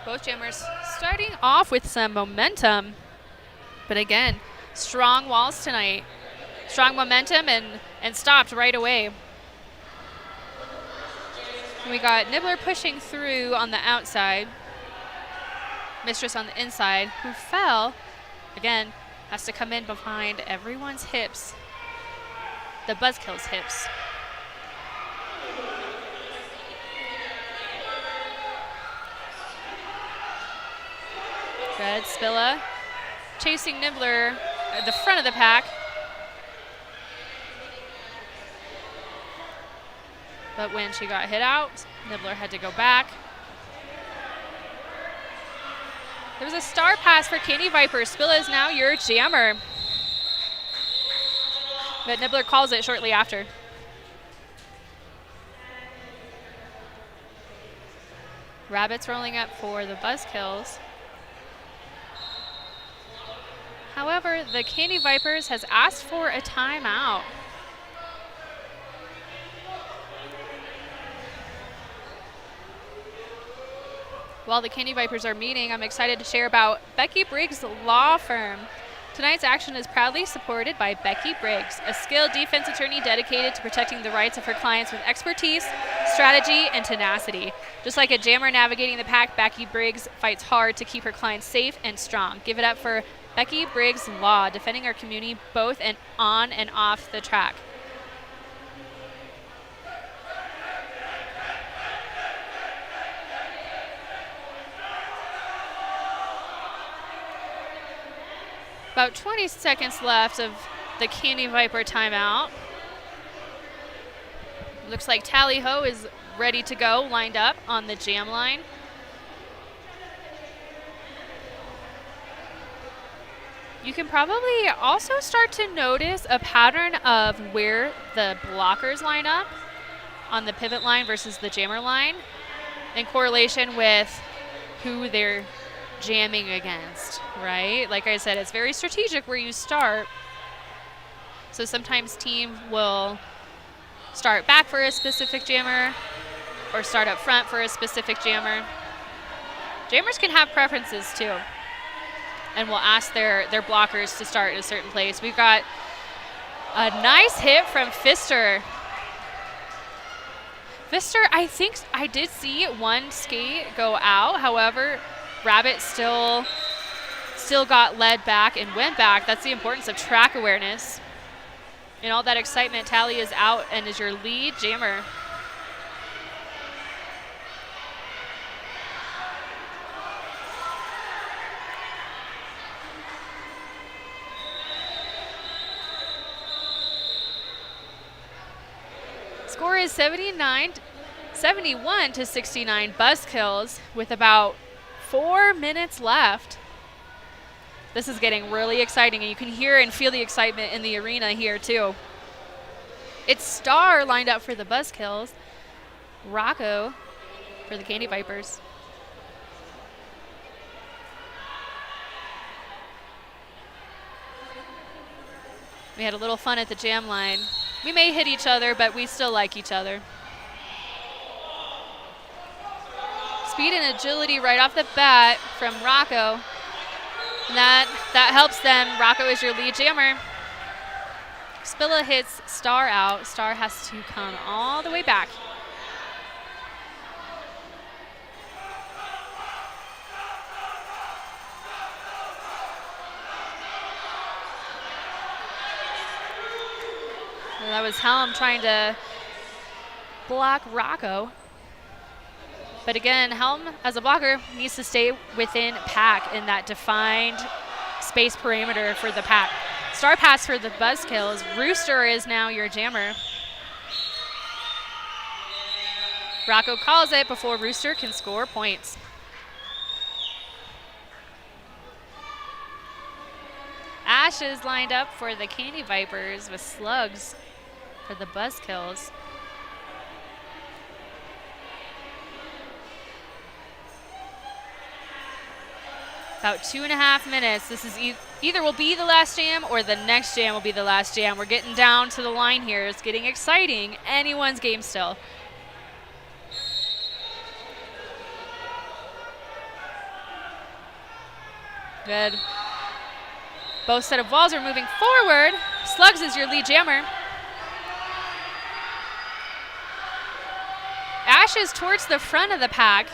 Both jammers starting off with some momentum, but again, strong walls tonight. Strong momentum and stopped right away. We got Nibbler pushing through on the outside. Mistress on the inside, who fell. Again, has to come in behind everyone's hips. The Buzzkills' hips. Good, Spilla chasing Nibbler at the front of the pack. But when she got hit out, Nibbler had to go back. There was a star pass for Candy Viper. Spilla is now your jammer. But Nibbler calls it shortly after. Rabbits rolling up for the Buzzkills. However, the Candy Vipers has asked for a timeout. While the Candy Vipers are meeting, I'm excited to share about Becky Briggs Law Firm. Tonight's action is proudly supported by Becky Briggs, a skilled defense attorney dedicated to protecting the rights of her clients with expertise, strategy, and tenacity. Just like a jammer navigating the pack, Becky Briggs fights hard to keep her clients safe and strong. Give it up for Becky Briggs Law, defending our community both and on and off the track. About 20 seconds left of the Candy Viper timeout. Looks like Tally Ho is ready to go, lined up on the jam line. You can probably also start to notice a pattern of where the blockers line up on the pivot line versus the jammer line in correlation with who they're jamming against, right? Like I said, it's very strategic where you start. So sometimes team will start back for a specific jammer or start up front for a specific jammer. Jammers can have preferences too, and will ask their blockers to start in a certain place. We've got a nice hit from Pfister. Pfister, I think I did see one skate go out. However, Rabbit still got led back and went back. That's the importance of track awareness. In all that excitement, Tally is out and is your lead jammer. score is 71 to 69 Buzzkills with about 4 minutes left. This is getting really exciting, and you can hear and feel the excitement in the arena here too. It's Star lined up for the Buzzkills, Rocco for the Candy Vipers. We had a little fun at the jam line. We may hit each other, but we still like each other. Speed and agility right off the bat from Rocco. And that helps them. Rocco is your lead jammer. Spilla hits Star out. Star has to come all the way back. And that was Helm trying to block Rocco. But again, Helm, as a blocker, needs to stay within pack in that defined space perimeter for the pack. Star pass for the Buzzkills. Rooster is now your jammer. Rocco calls it before Rooster can score points. Ash is lined up for the Candy Vipers with Slugs for the Buzzkills. About 2.5 minutes. This is either will be the last jam or the next jam will be the last jam. We're getting down to the line here. It's getting exciting. Anyone's game still. Good. Both set of walls are moving forward. Slugs is your lead jammer. Ash is towards the front of the pack.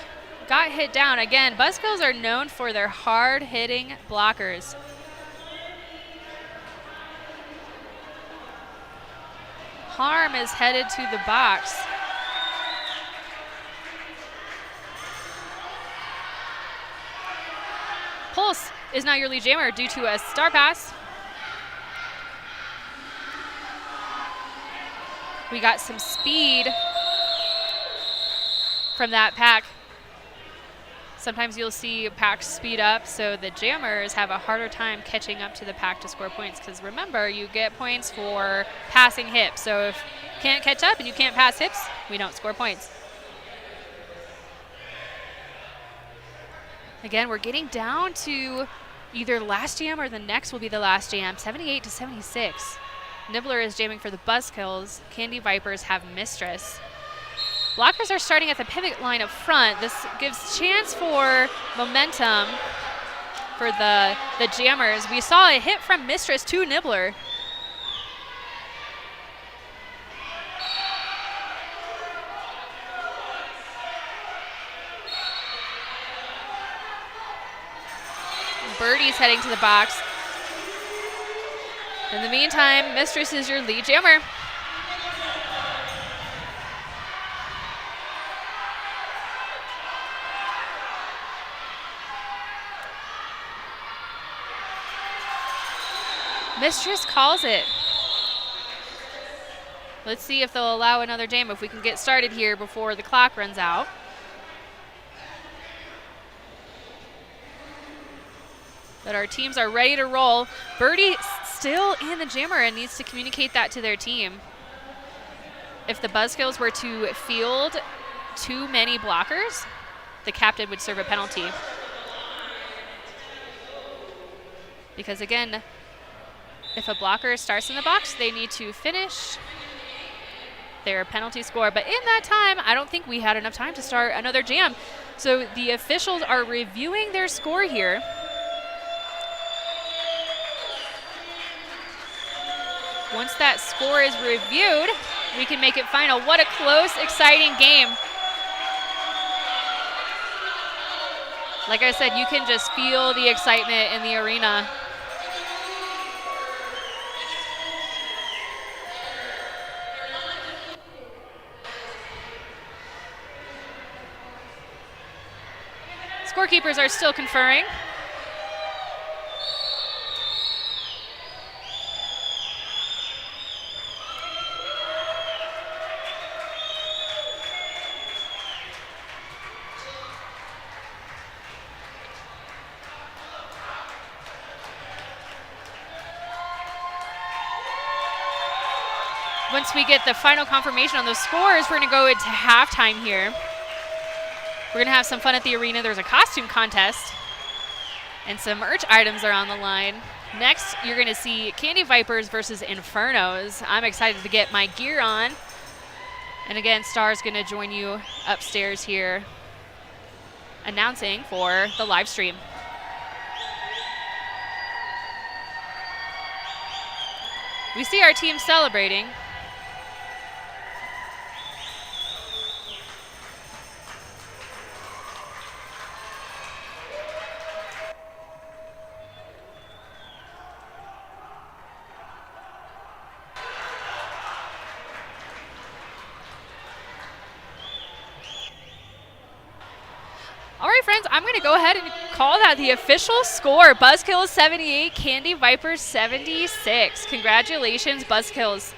Got hit down. Again, Buzzkills are known for their hard-hitting blockers. Harm is headed to the box. Pulse is now your lead jammer due to a star pass. We got some speed from that pack. Sometimes you'll see packs speed up, so the jammers have a harder time catching up to the pack to score points, because remember, you get points for passing hips. So if you can't catch up and you can't pass hips, we don't score points. Again, we're getting down to either the last jam or the next will be the last jam, 78 to 76. Nibbler is jamming for the Buzzkills. Candy Vipers have Mistress. Blockers are starting at the pivot line up front. This gives chance for momentum for the jammers. We saw a hit from Mistress to Nibbler. Birdie's heading to the box. In the meantime, Mistress is your lead jammer. Mistress calls it. Let's see if they'll allow another jam, if we can get started here before the clock runs out. But our teams are ready to roll. Birdie still in the jammer and needs to communicate that to their team. If the Buzzkills were to field too many blockers, the captain would serve a penalty. Because again, if a blocker starts in the box, they need to finish their penalty score. But in that time, I don't think we had enough time to start another jam. So the officials are reviewing their score here. Once that score is reviewed, we can make it final. What a close, exciting game. Like I said, you can just feel the excitement in the arena. Scorekeepers are still conferring. once we get the final confirmation on those scores, we're going to go into halftime here. We're going to have some fun at the arena. There's a costume contest, and some merch items are on the line. Next, you're going to see Candy Vipers versus Infernos. I'm excited to get my gear on. And again, Star's going to join you upstairs here, announcing for the live stream. We see our team celebrating. All right, friends, I'm going to go ahead and call that the official score. Buzzkills 78, Candy Vipers 76. Congratulations, Buzzkills.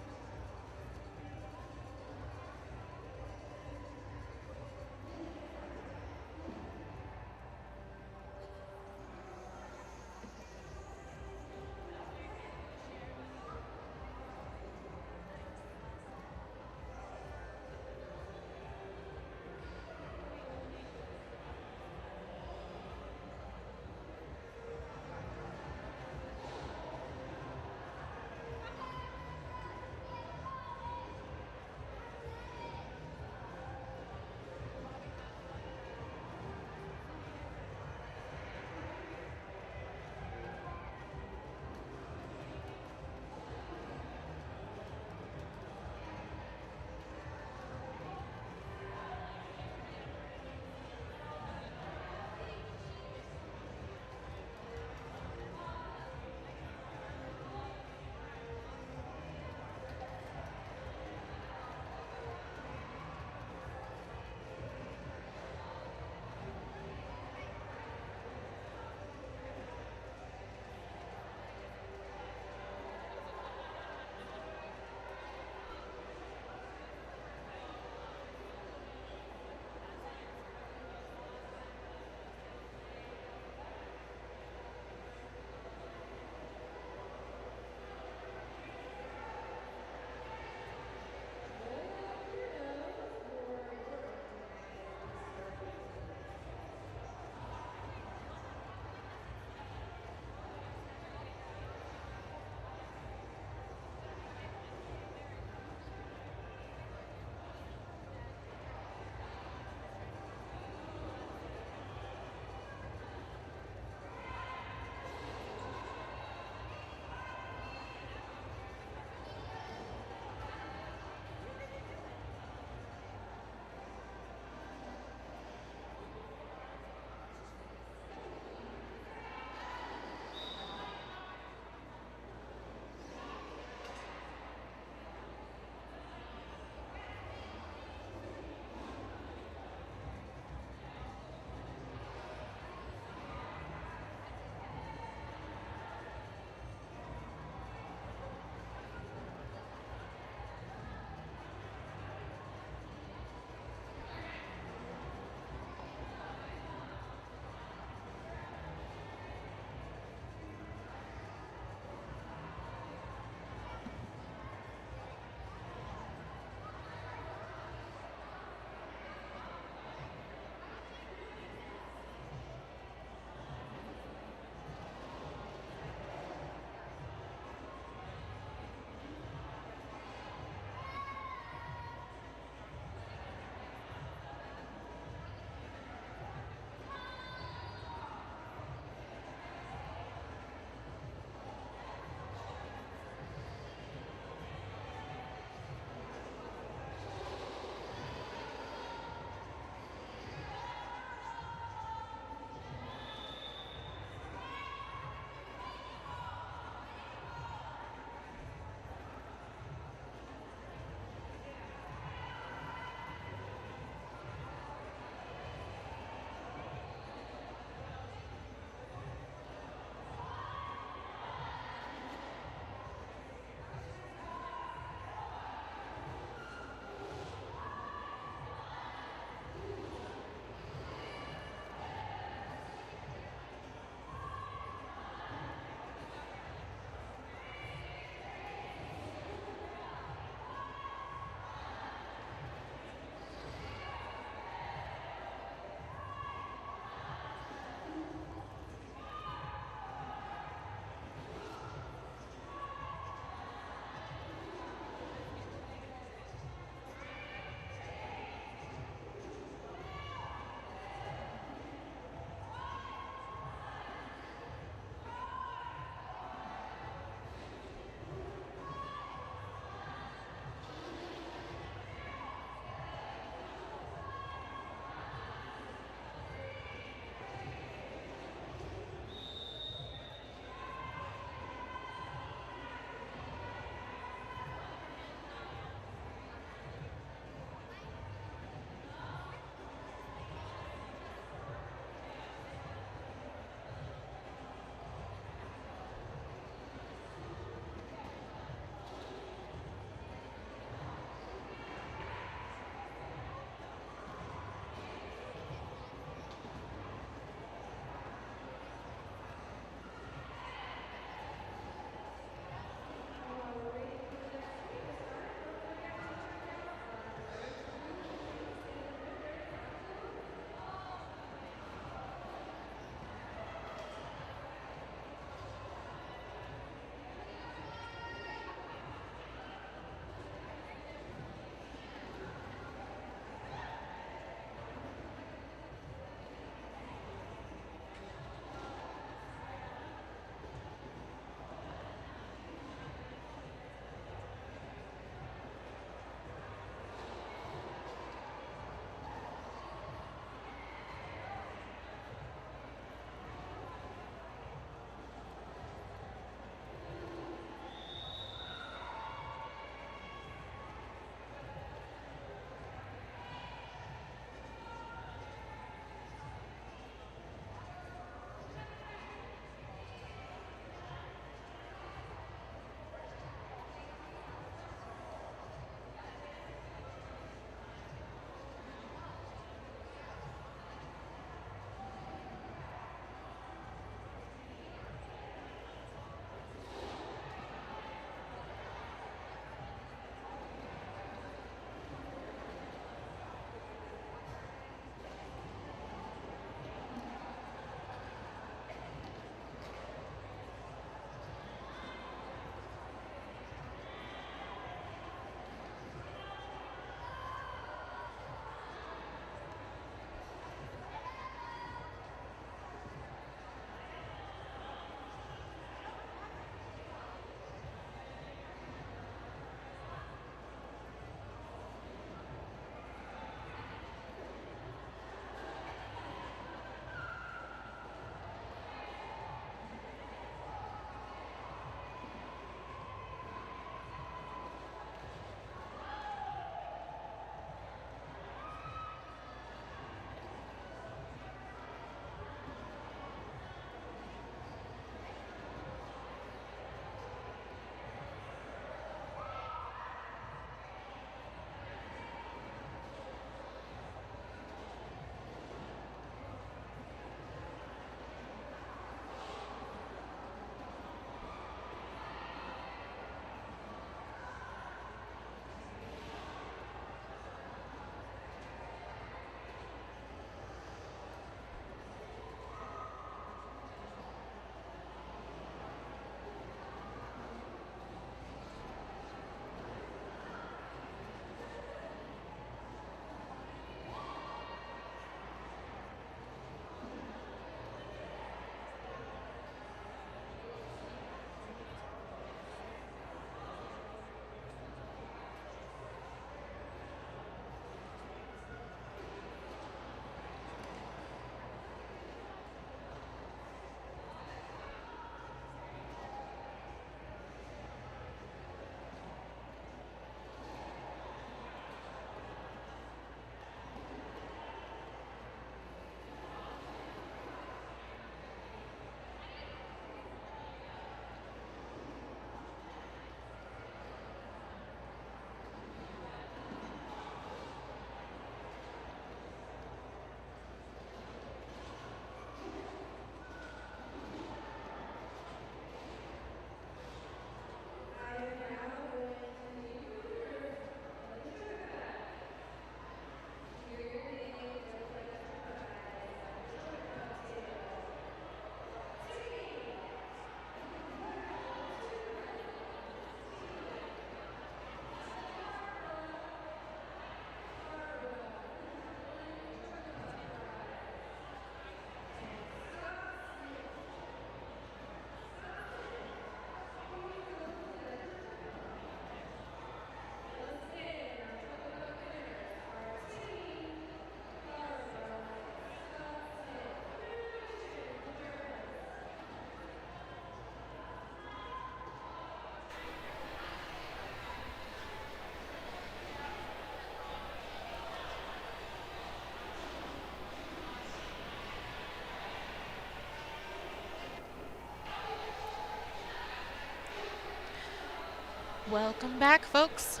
Welcome back, folks.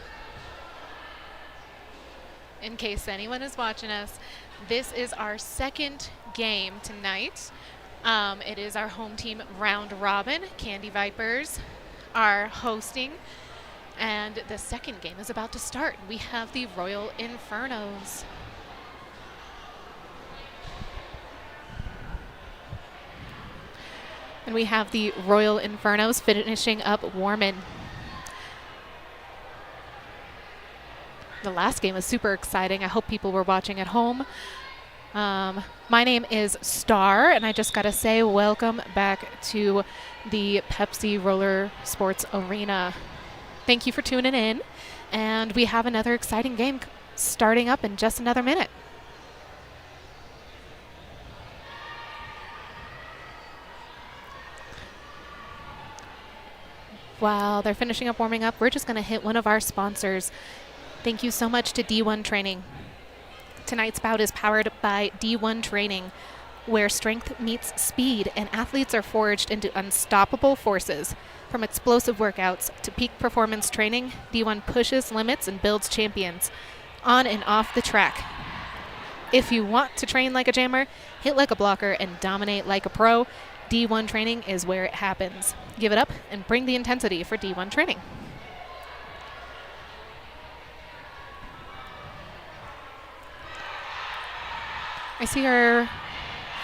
In case anyone is watching us, this is our second game tonight. It is our home team round robin. Candy Vipers are hosting, and the second game is about to start. We have the Royal Infernos. And we have the Royal Infernos finishing up Warman. The last game was super exciting. I hope people were watching at home. My name is Star, and I just got to say welcome back to the Pepsi Roller Sports Arena. Thank you for tuning in, and we have another exciting game starting up in just another minute. While they're finishing up warming up, we're just going to hit one of our sponsors. Thank you so much to D1 Training. Tonight's bout is powered by D1 Training, where strength meets speed and athletes are forged into unstoppable forces. From explosive workouts to peak performance training, D1 pushes limits and builds champions on and off the track. If you want to train like a jammer, hit like a blocker, and dominate like a pro, D1 Training is where it happens. Give it up and bring the intensity for D1 Training. I see our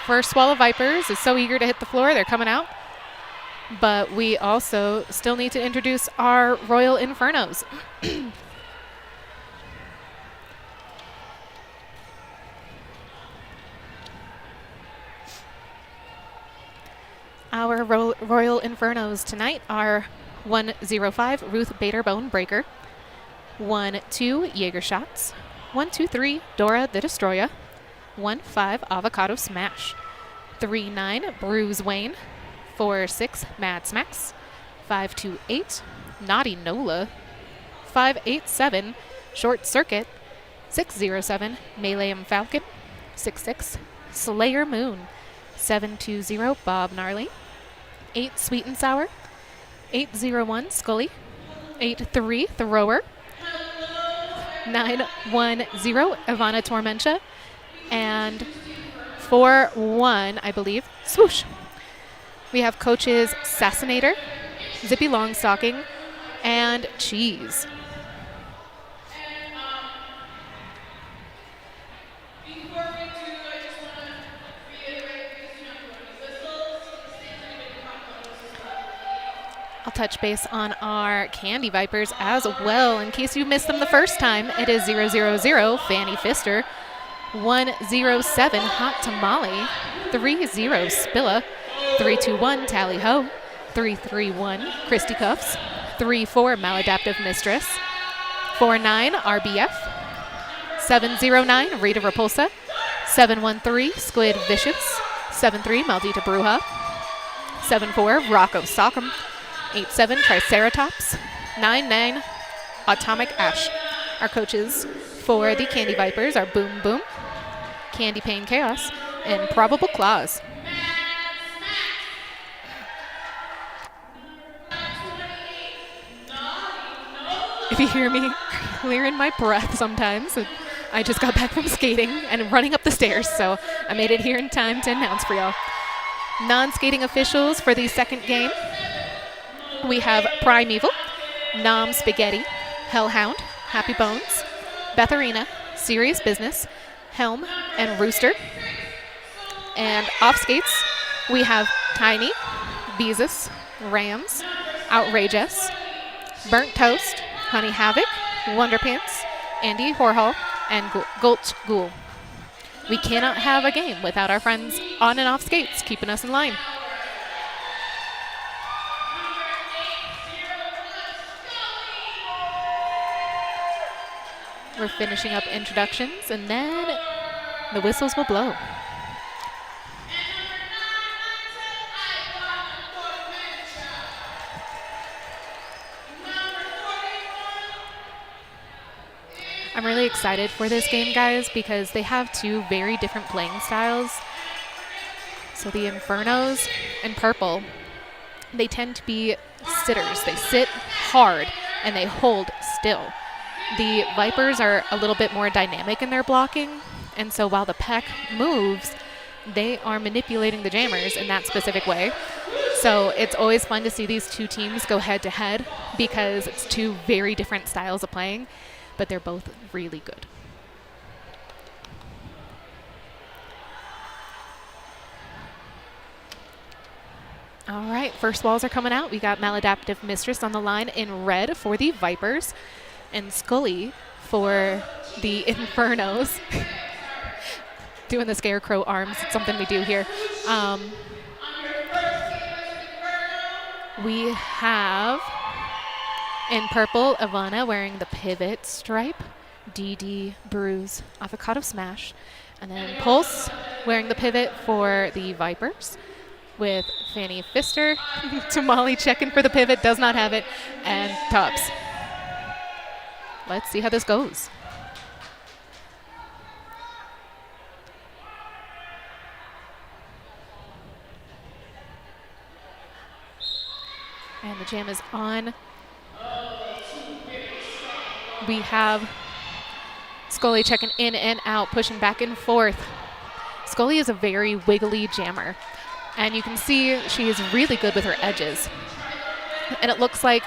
first Swallow Vipers is so eager to hit the floor. They're coming out. But we also still need to introduce our Royal Infernos. Our Royal Infernos tonight are 105 Ruth Bader Bone Breaker, 1-2 Jaeger Shots, 1-2-3 Dora the Destroyer, 1-5 Avocado Smash, 3-9 Bruise Wayne, 4-6 Mad Smacks, 5-2-8 Naughty Nola, 5-8-7 Short Circuit, 6-0-7 Melee Falcon, 6-6 Slayer Moon, 7-2-0 Bob Gnarly, 8 Sweet and Sour, 8-0-1 Scully, 8-3 Thrower, 9-1-0 Ivana Tormentia, and 4-1, I believe, Swoosh. We have coaches Sassinator, Zippy Longstocking, and Cheese. I'll touch base on our Candy Vipers as well. In case you missed them the first time, it is 0-0-0 Fanny Fister, 1-0-7 Hot Tamale, 3-0 Spilla, 3-2-1 Tally Ho, 3-3-1 Christy Cuffs, 3-4 Maladaptive Mistress, 4-9 RBF, 7-0-9 Rita Repulsa, 7-1-3 Squid Vicious, 7-3 Maldita Bruja, 7-4 Rocco Sock'em, 8-7 Triceratops, 9-9 Atomic Ash. Our coaches for the Candy Vipers are Boom Boom, Candy Pain Chaos, and Probable Claws. If you hear me clearing my breath sometimes, I just got back from skating and running up the stairs, so I made it here in time to announce for y'all. Non-skating officials for the second game. We have Primeval, Nom Spaghetti, Hellhound, Happy Bones, Betharina, Serious Business, Helm, and Rooster. And off skates, we have Tiny, Beezus, Rams, Outrageous, Burnt Toast, Honey Havoc, Wonderpants, Andy Horhall, and Gulch Ghoul. We cannot have a game without our friends on and off skates keeping us in line. We're finishing up introductions, and then the whistles will blow. I'm really excited for this game, guys, because they have two very different playing styles. So the Infernos and Purple, they tend to be sitters. They sit hard. and they hold still. The Vipers are a little bit more dynamic in their blocking, and so while the pack moves, they are manipulating the jammers in that specific way. So it's always fun to see these two teams go head to head because it's two very different styles of playing, but they're both really good. All right, first walls are coming out. We got Maladaptive Mistress on the line in red for the Vipers and Scully for the Infernos. Doing the scarecrow arms, it's something we do here. We have in purple Ivana wearing the pivot stripe, DD Bruise Avocado Smash, and then Pulse wearing the pivot for the Vipers with Fanny Pfister. Tamale checking for the pivot, does not have it, and Tops. Let's see how this goes. And the jam is on. We have Scully checking in and out, pushing back and forth. Scully is a very wiggly jammer, and you can see she is really good with her edges. And it looks like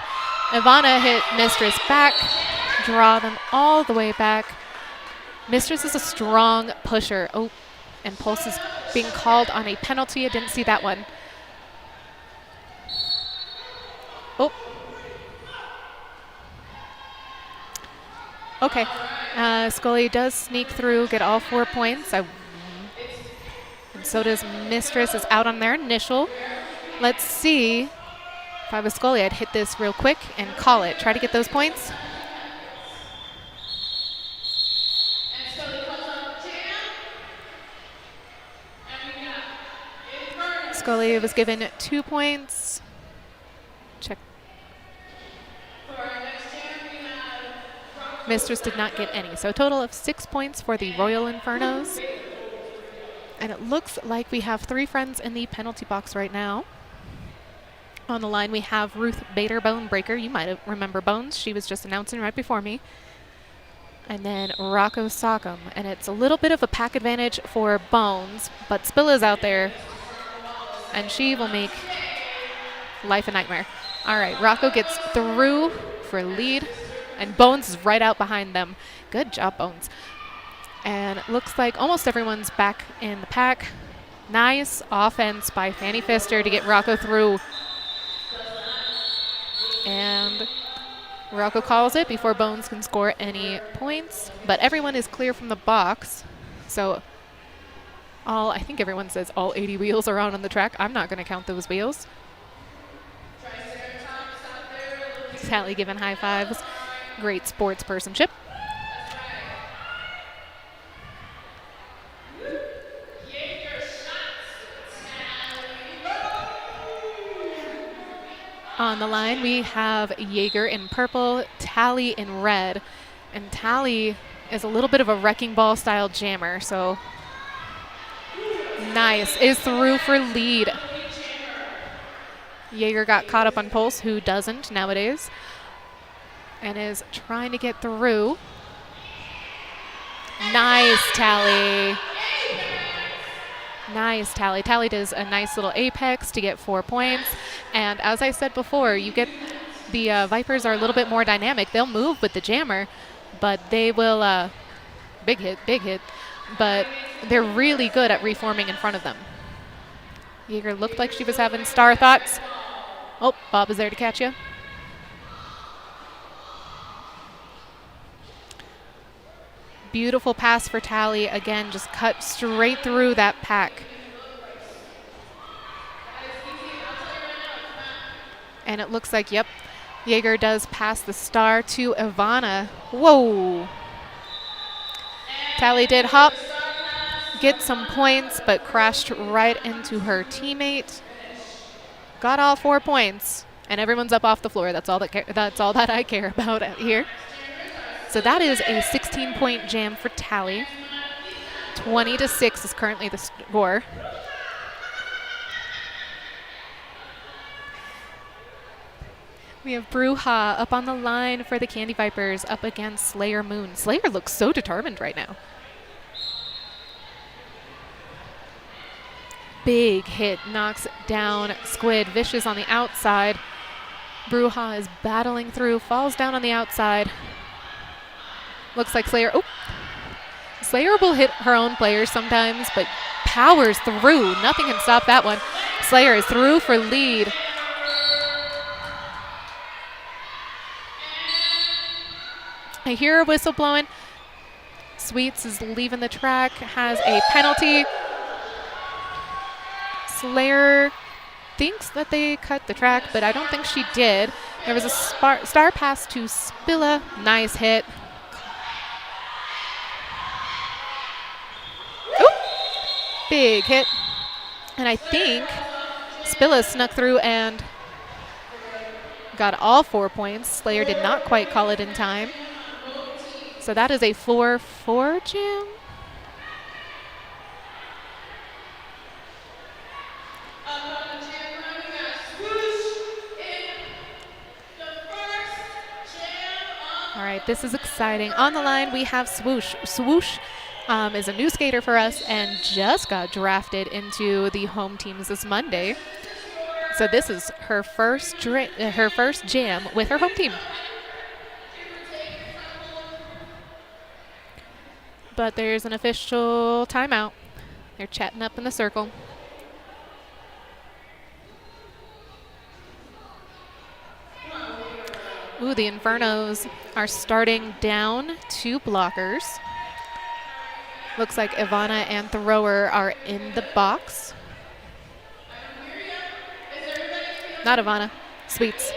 Ivana hit Mistress back, draw them all the way back. Mistress is a strong pusher. Oh, and Pulse is being called on a penalty. I didn't see that one. Oh. Okay. Scully does sneak through, get all 4 points. And so does Mistress, is out on their initial. Let's see. If I was Scully, I'd hit this real quick and call it. Try to get those points. Scully was given 2 points. Check. Mistress did not get any. So a total of 6 points for the Royal Infernos. And it looks like we have 3 friends in the penalty box right now. On the line, we have Ruth Bader, Bone Breaker. You might remember Bones. She was just announcing right before me. And then Rocco Sock'em. And it's a little bit of a pack advantage for Bones, but Spilla's out there, and she will make life a nightmare. All right, Rocco gets through for lead, and Bones is right out behind them. Good job, Bones. And it looks like almost everyone's back in the pack. Nice offense by Fanny Pfister to get Rocco through. And Rocco calls it before Bones can score any points. But everyone is clear from the box. So I think everyone says all 80 wheels are on the track. I'm not going to count those wheels. Sally giving high fives. Great sports personship. On the line, we have Jaeger in purple, Tally in red. And Tally is a little bit of a wrecking ball style jammer, so nice. Is through for lead. Jaeger got caught up on Pulse, who doesn't nowadays, and is trying to get through. Nice, Tally. Nice, Tally. Tally does a nice little apex to get 4 points. And as I said before, you get the Vipers are a little bit more dynamic. They'll move with the jammer, but they will big hit. But they're really good at reforming in front of them. Jaeger looked like she was having star thoughts. Oh, Bob is there to catch you. Beautiful pass for Tally. Again, just cut straight through that pack. And it looks like, yep, Jaeger does pass the star to Ivana. Whoa. Tally did hop, get some points, but crashed right into her teammate. Got all 4 points, and everyone's up off the floor. That's all that I care about out here. So that is a 16-point jam for Tally. 20-6 is currently the score. We have Bruja up on the line for the Candy Vipers up against Slayer Moon. Slayer looks so determined right now. Big hit knocks down Squid. Vicious on the outside. Bruja is battling through, falls down on the outside. Looks like Slayer. Oh, Slayer will hit her own players sometimes, but powers through. Nothing can stop that one. Slayer is through for lead. I hear a whistle blowing. Sweets is leaving the track, has a penalty. Slayer thinks that they cut the track, but I don't think she did. There was a star pass to Spilla. Nice hit. Ooh, big hit. And I think Spilla snuck through and got all 4 points. Slayer did not quite call it in time. So that is a 4-4 jam. All right, this is exciting. On the line, we have Swoosh. Swoosh is a new skater for us and just got drafted into the home teams this Monday. So this is her first jam with her home team. But there's an official timeout. They're chatting up in the circle. Ooh, the Infernos are starting down 2 blockers. Looks like Ivana and Thrower are in the box. Not Ivana, Sweets.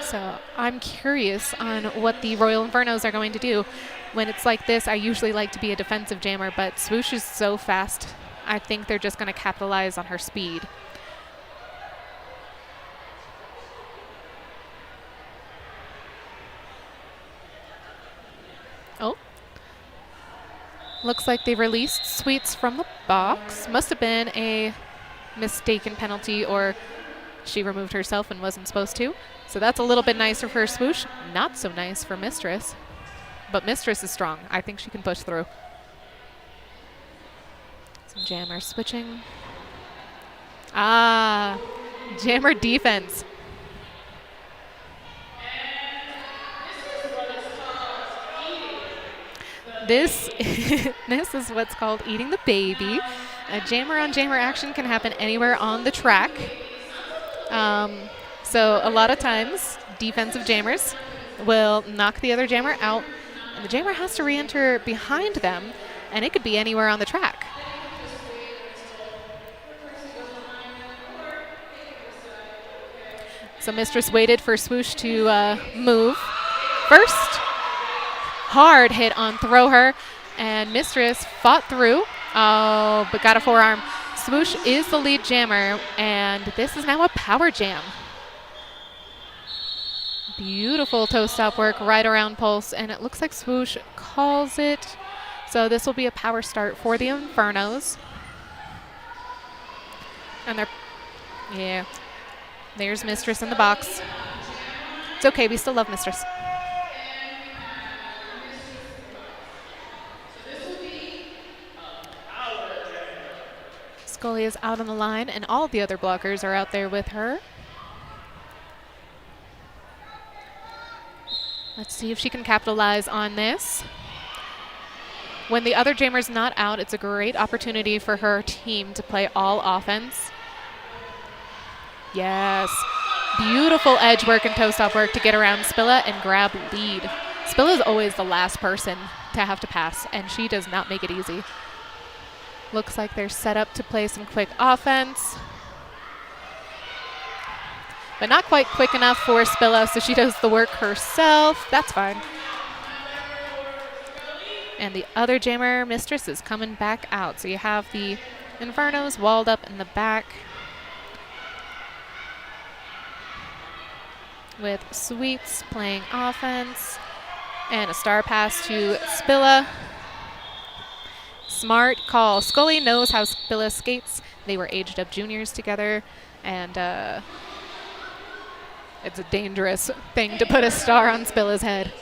So I'm curious on what the Royal Infernos are going to do. When it's like this, I usually like to be a defensive jammer, but Swoosh is so fast. I think they're just going to capitalize on her speed. Oh. Looks like they released Sweets from the box. Must have been a mistaken penalty, or she removed herself and wasn't supposed to. So that's a little bit nicer for Swoosh. Not so nice for Mistress. But Mistress is strong. I think she can push through. Some Jammer switching. Ah, Jammer defense. This is what's called eating the baby. A jammer on jammer action can happen anywhere on the track. So a lot of times, defensive jammers will knock the other jammer out, and the jammer has to re-enter behind them, and it could be anywhere on the track. So Mistress waited for Swoosh to move. First, hard hit on throw her, and Mistress fought through. Oh, but got a forearm. Swoosh is the lead jammer, and this is now a power jam. Beautiful toe stop work right around pulse, and it looks like Swoosh calls it. So this will be a power start for the Infernos. And there's Mistress in the box. It's okay, we still love Mistress. Scully is out on the line, and all the other blockers are out there with her. Let's see if she can capitalize on this. When the other jammer's not out, it's a great opportunity for her team to play all offense. Yes. Beautiful edge work and toe stop work to get around Spilla and grab lead. Spilla is always the last person to have to pass, and she does not make it easy. Looks like they're set up to play some quick offense. But not quite quick enough for Spilla, so she does the work herself. That's fine. And the other jammer, Mistress, is coming back out. So you have the Infernos walled up in the back with Sweets playing offense. And a star pass to Spilla. Smart call. Scully knows how Spilla skates. They were aged up juniors together, and it's a dangerous thing to put a star on Spilla's head.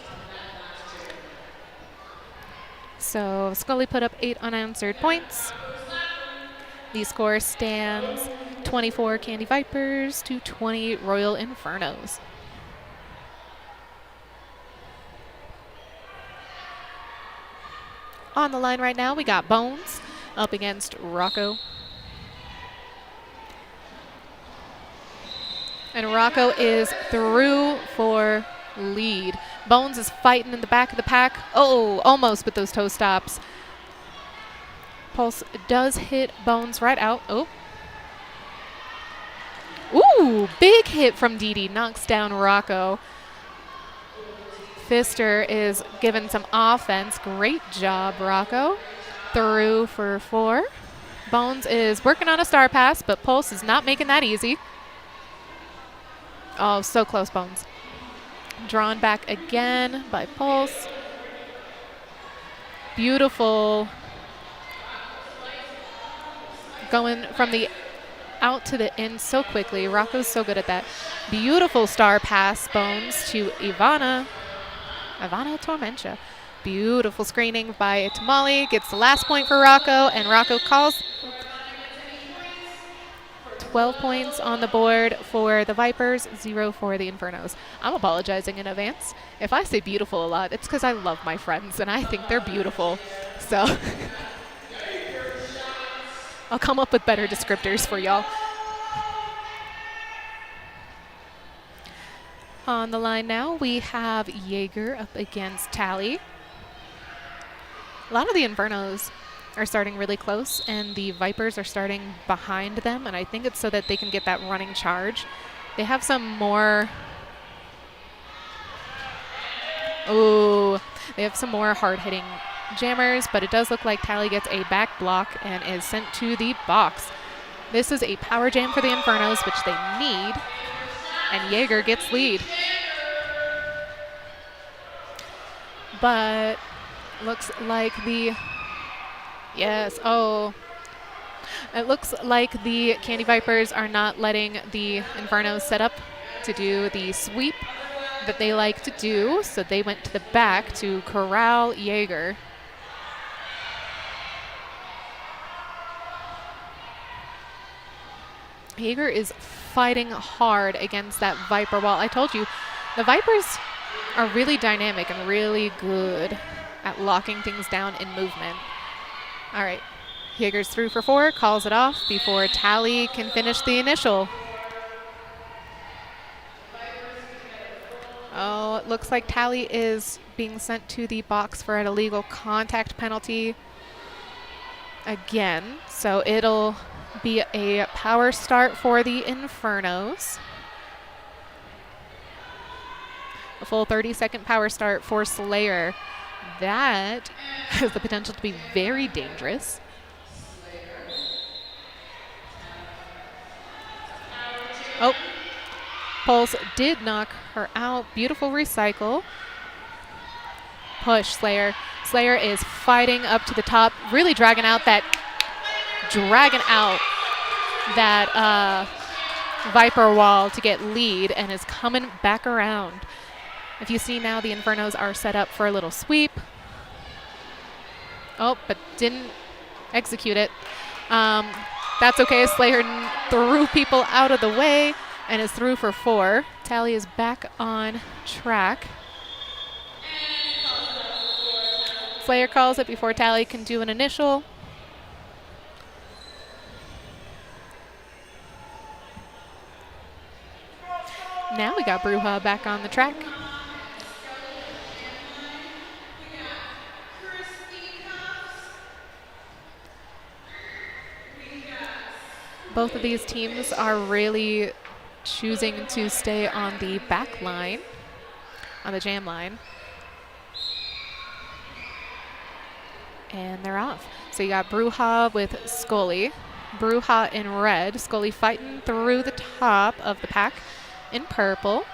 So Scully put up 8 unanswered points. The score stands 24 Candy Vipers to 20 Royal Infernos. On the line right now, we got Bones up against Rocco. And Rocco is through for lead. Bones is fighting in the back of the pack. Oh, almost with those toe stops. Pulse does hit Bones right out. Oh. Ooh, big hit from Dee Dee. Knocks down Rocco. Pfister is given some offense. Great job, Rocco. Through for 4. Bones is working on a star pass, but Pulse is not making that easy. Oh, so close, Bones. Drawn back again by Pulse. Beautiful. Going from the out to the in so quickly. Rocco's so good at that. Beautiful star pass, Bones, to Ivana Tormentia. Beautiful screening by Tamale. Gets the last point for Rocco, and Rocco calls 12 points on the board for the Vipers, 0 for the Infernos. I'm apologizing in advance. If I say beautiful a lot, it's because I love my friends, and I think they're beautiful. So I'll come up with better descriptors for y'all. On the line now, we have Jaeger up against Tally. A lot of the Infernos are starting really close, and the Vipers are starting behind them, and I think it's so that they can get that running charge. They have some more... Ooh, they have some more hard-hitting jammers, but it does look like Tally gets a back block and is sent to the box. This is a power jam for the Infernos, which they need, and Jaeger gets lead. But looks like the... Yes, oh. It looks like the Candy Vipers are not letting the Infernos set up to do the sweep that they like to do, so they went to the back to corral Jaeger. Jaeger is fighting hard against that Viper wall. I told you, the Vipers are really dynamic and really good at locking things down in movement. All right, Jaeger's through for 4, calls it off before Tally can finish the initial. Oh, it looks like Tally is being sent to the box for an illegal contact penalty again. So it'll be a power start for the Infernos. A full 30-second power start for Slayer. That has the potential to be very dangerous. Oh, Pulse did knock her out. Beautiful recycle. Push, Slayer. Slayer is fighting up to the top, really dragging out that Viper wall to get lead, and is coming back around. If you see now, the Infernos are set up for a little sweep. Oh, but didn't execute it. That's okay. Slayer threw people out of the way and is through for 4. Tally is back on track. Slayer calls it before Tally can do an initial. Now we got Bruja back on the track. Both of these teams are really choosing to stay on the back line, on the jam line. And they're off. So you got Bruja with Scully. Bruja in red. Scully fighting through the top of the pack in purple.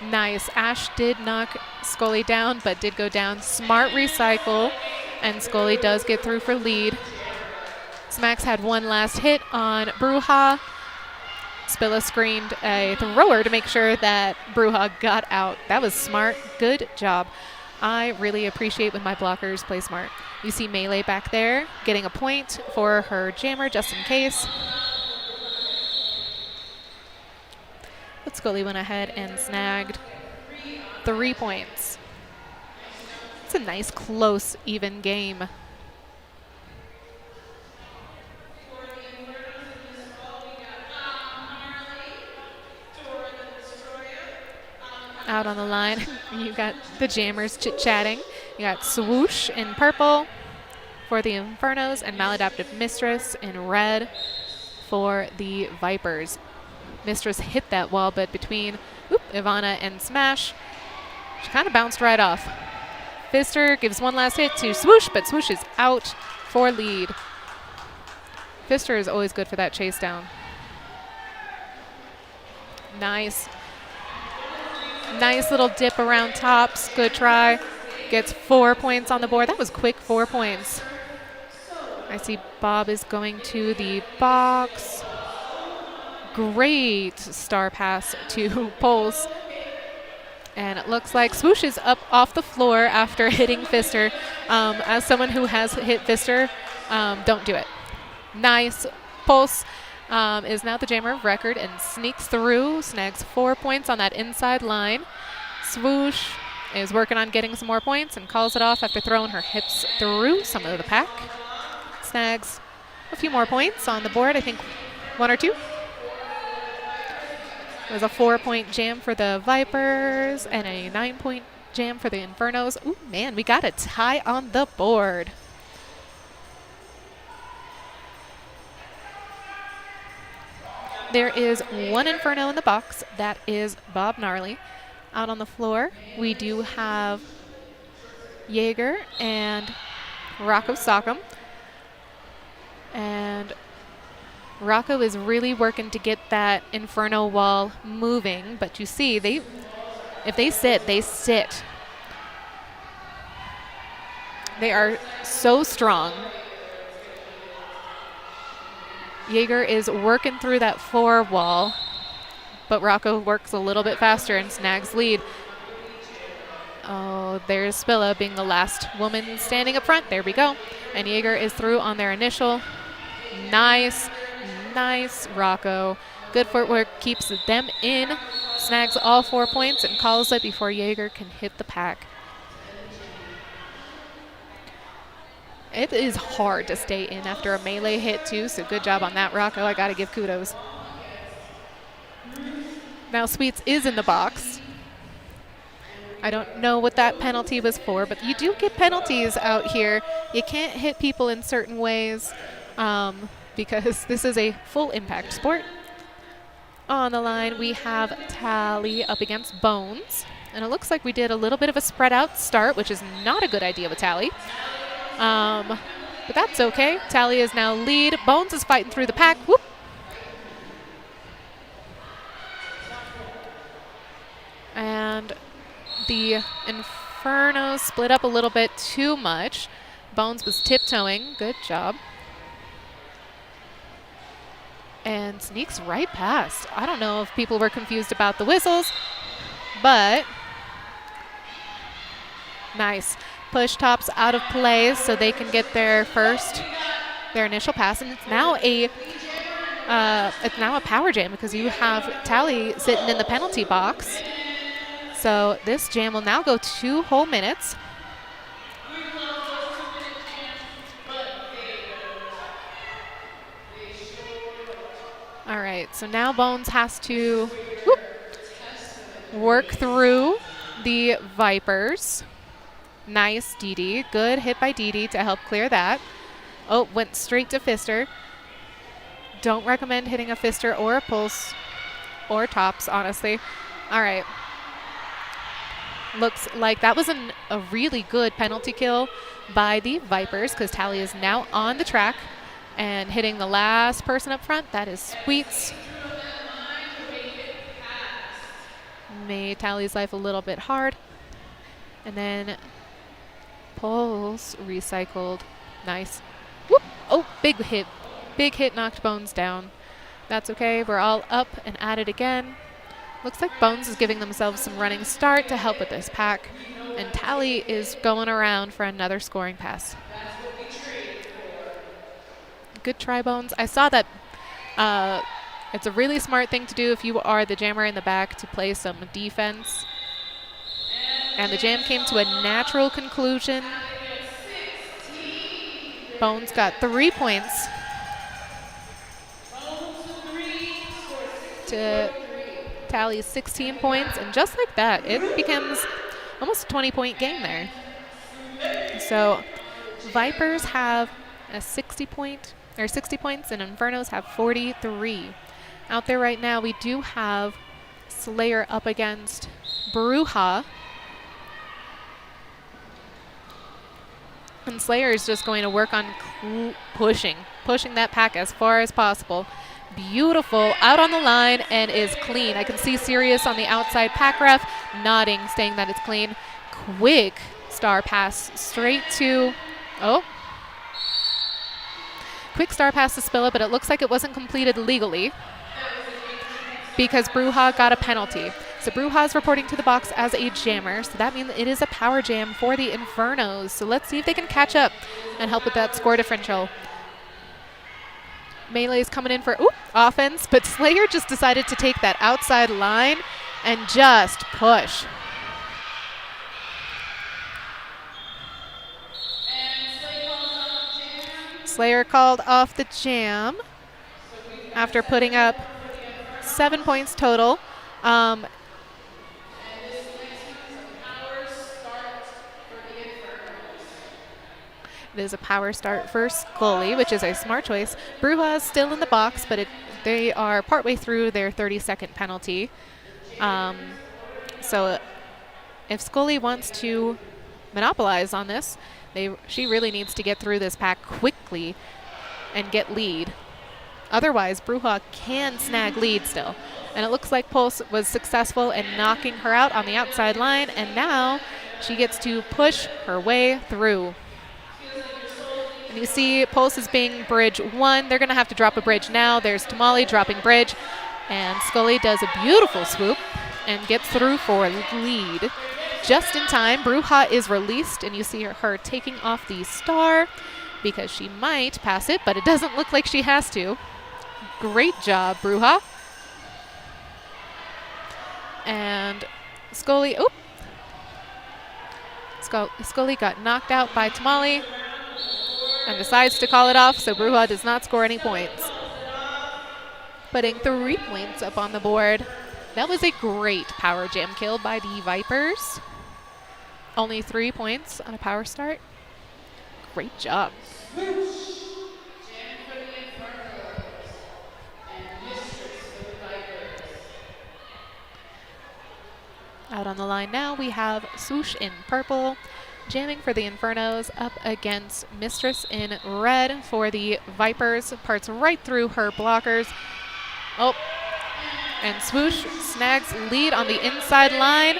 Nice. Ash did knock Scully down, but did go down. Smart recycle and Scully does get through for lead. Smacks had one last hit on Bruja. Spilla screened a thrower to make sure that Bruja got out. That was smart. Good job. I really appreciate when my blockers play smart. You see Melee back there getting a point for her jammer just in case. But Scully went ahead and snagged 3 points. It's a nice, close, even game. Out on the line, you got the jammers chit-chatting. You got Swoosh in purple for the Infernos and Maladaptive Mistress in red for the Vipers. Mistress hit that wall, but between Ivana and Smash, she kind of bounced right off. Fister gives one last hit to Swoosh, but Swoosh is out for lead. Fister is always good for that chase down. Nice. Nice little dip around tops. Good try. Gets 4 points on the board. That was quick, 4 points. I see Bob is going to the box. Great star pass to Pulse. And it looks like Swoosh is up off the floor after hitting Fister. As someone who has hit Fister, don't do it. Nice. Pulse is now the jammer of record and sneaks through, snags 4 points on that inside line. Swoosh is working on getting some more points and calls it off after throwing her hips through some of the pack. Snags a few more points on the board, I think 1 or 2. It was a 4-point jam for the Vipers and a 9-point jam for the Infernos. Ooh, man, we got a tie on the board. There is one Inferno in the box. That is Bob Gnarly. Out on the floor, we do have Jaeger and Rocco Sock'em. And Rocco is really working to get that Inferno wall moving, but you see, if they sit, they sit. They are so strong. Jaeger is working through that 4 wall, but Rocco works a little bit faster and snags lead. Oh, there's Spilla being the last woman standing up front. There we go. And Jaeger is through on their initial. Nice, nice, Rocco. Good footwork, keeps them in, snags all 4 points and calls it before Jaeger can hit the pack. It is hard to stay in after a melee hit too, so good job on that, Rocco. I gotta give kudos. Now Sweets is in the box. I don't know what that penalty was for, but you do get penalties out here. You can't hit people in certain ways because this is a full impact sport. On the line, we have Tally up against Bones. And it looks like we did a little bit of a spread out start, which is not a good idea with Tally. But that's okay. Tally is now lead. Bones is fighting through the pack. Whoop. And the Inferno split up a little bit too much. Bones was tiptoeing. Good job. And sneaks right past. I don't know if people were confused about the whistles, but nice. Push tops out of play so they can get their initial pass, and it's now a power jam because you have Tally sitting in the penalty box. So this jam will now go 2 whole minutes. All right, so now Bones has to work through the Vipers. Nice, DD. Good hit by DD to help clear that. Oh, went straight to Fister. Don't recommend hitting a Fister or a Pulse or tops, honestly. All right. Looks like that was a really good penalty kill by the Vipers because Tally is now on the track and hitting the last person up front. That is Sweets. Made Tally's life a little bit hard. And then Pulse recycled. Nice. Whoop. Oh, big hit. Big hit knocked Bones down. That's okay. We're all up and at it again. Looks like Bones is giving themselves some running start to help with this pack. And Tally is going around for another scoring pass. Good try, Bones. I saw that it's a really smart thing to do if you are the jammer in the back to play some defense. And the jam came to a natural conclusion. Bones got 3 points to Tally's 16 points. And just like that, it becomes almost a 20-point game there. So Vipers have a 60 points, and Infernos have 43. Out there right now, we do have Slayer up against Bruja. And Slayer is just going to work on pushing that pack as far as possible. Beautiful, out on the line and is clean. I can see Sirius on the outside pack ref nodding, saying that it's clean. Quick star pass straight to, quick star pass to Spilla, but it looks like it wasn't completed legally because Bruja got a penalty. So Bruja is reporting to the box as a jammer, so that means it is a power jam for the Infernos. So let's see if they can catch up and help with that score differential. Melee is coming in for offense, but Slayer just decided to take that outside line and just push. Slayer called off the jam after putting up 7 points total. It is a power start for Scully, which is a smart choice. Bruja is still in the box, but they are partway through their 30-second penalty. So if Scully wants to monopolize on this, she really needs to get through this pack quickly and get lead. Otherwise, Bruja can snag lead still. And it looks like Pulse was successful in knocking her out on the outside line, and now she gets to push her way through. And you see Pulse is being bridge 1. They're going to have to drop a bridge now. There's Tamale dropping bridge, and Scully does a beautiful swoop and gets through for lead. Just in time, Bruja is released, and you see her taking off the star because she might pass it, but it doesn't look like she has to. Great job, Bruja. And Scully, Scully got knocked out by Tamale and decides to call it off, so Bruja does not score any points. Putting 3 points up on the board. That was a great power jam kill by the Vipers. Only 3 points on a power start. Great job. Out on the line now, we have Swoosh in purple, jamming for the Infernos up against Mistress in red for the Vipers. Parts right through her blockers. And Swoosh snags lead on the inside line.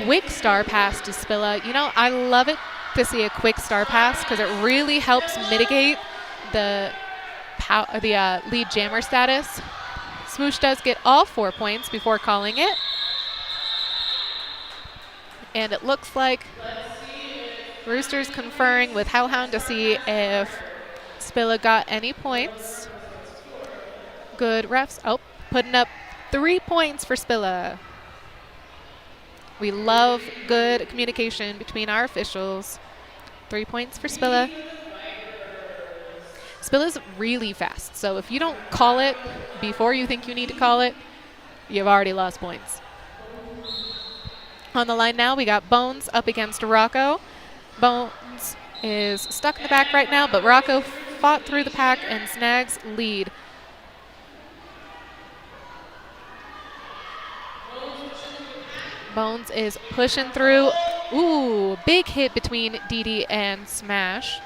Quick star pass to Spilla. You know, I love it to see a quick star pass because it really helps mitigate the lead jammer status. Swoosh does get all 4 points before calling it. And it looks like Rooster's conferring with Hellhound to see if Spilla got any points. Good refs. Putting up 3 points for Spilla. We love good communication between our officials. 3 points for Spilla. Spilla's really fast, so if you don't call it before you think you need to call it, you've already lost points. On the line now, we got Bones up against Rocco. Bones is stuck in the back right now, but Rocco fought through the pack and snags lead. Bones is pushing through. Ooh, big hit between Didi and Smash.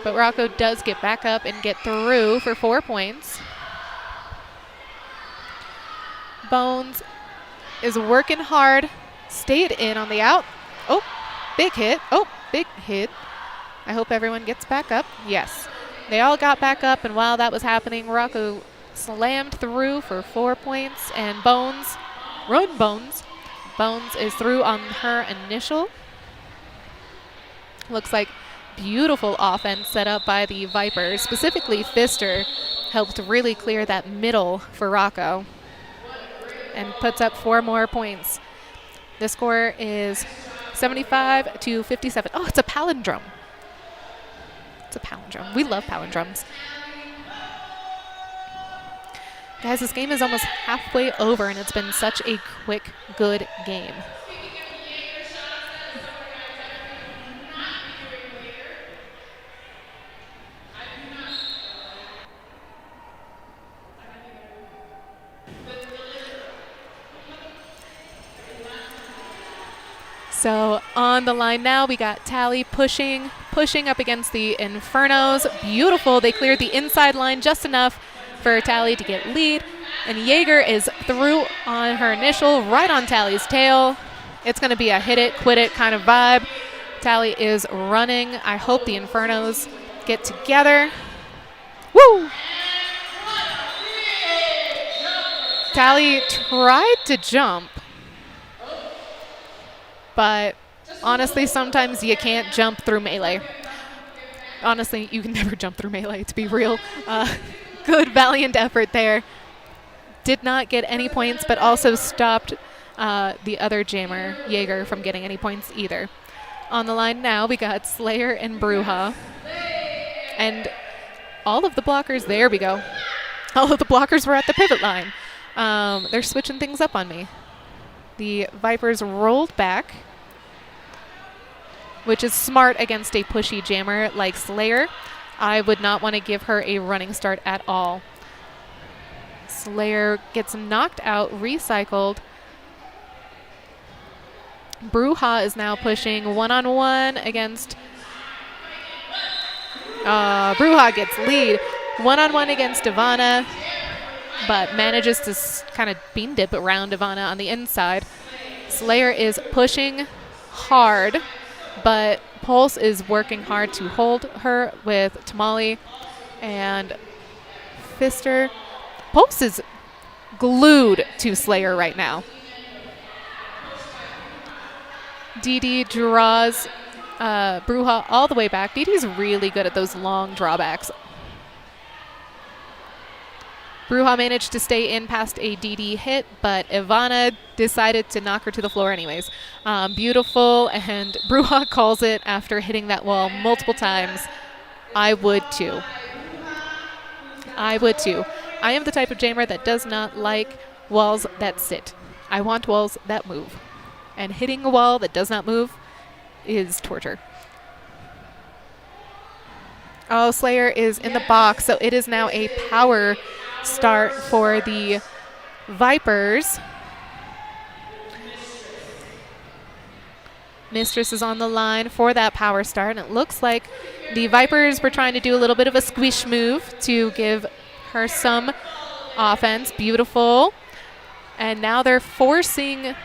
But Rocco does get back up and get through for 4 points. Bones is working hard, stayed in on the out. big hit. Oh, big hit. I hope everyone gets back up. Yes. They all got back up, and while that was happening, Rocco slammed through for 4 points, and Bones, run Bones. Bones is through on her initial. Looks like beautiful offense set up by the Vipers. Specifically, Pfister helped really clear that middle for Rocco and puts up 4 more points. The score is 75-57. Oh, it's a palindrome. It's a palindrome. We love palindromes. Guys, this game is almost halfway over, and it's been such a quick, good game. So on the line now, we got Tally pushing up against the Infernos. Beautiful. They cleared the inside line just enough for Tally to get lead. And Jaeger is through on her initial, right on Tally's tail. It's going to be a hit it, quit it kind of vibe. Tally is running. I hope the Infernos get together. Woo! Tally tried to jump, but honestly, sometimes you can't jump through melee. Honestly, you can never jump through melee, to be real. Good, valiant effort there. Did not get any points, but also stopped the other jammer, Jaeger, from getting any points either. On the line now, we got Slayer and Bruja. And all of the blockers, there we go. All of the blockers were at the pivot line. They're switching things up on me. The Vipers rolled back, which is smart against a pushy jammer like Slayer. I would not want to give her a running start at all. Slayer gets knocked out, recycled. Bruja is now pushing one-on-one against... Bruja gets lead. One-on-one against Ivana, but manages to kind of bean dip around Ivana on the inside. Slayer is pushing hard, but Pulse is working hard to hold her with Tamale and Pfister. Pulse is glued to Slayer right now. Didi draws Bruja all the way back. Didi's really good at those long drawbacks. Bruja managed to stay in past a DD hit, but Ivana decided to knock her to the floor anyways. Beautiful, and Bruja calls it after hitting that wall multiple times. I would too. I would too. I am the type of jammer that does not like walls that sit. I want walls that move. And hitting a wall that does not move is torture. Oh, Slayer is in the box, so it is now a power start for the Vipers. Mistress is on the line for that power start, and it looks like the Vipers were trying to do a little bit of a squish move to give her some offense. Beautiful. And now they're forcing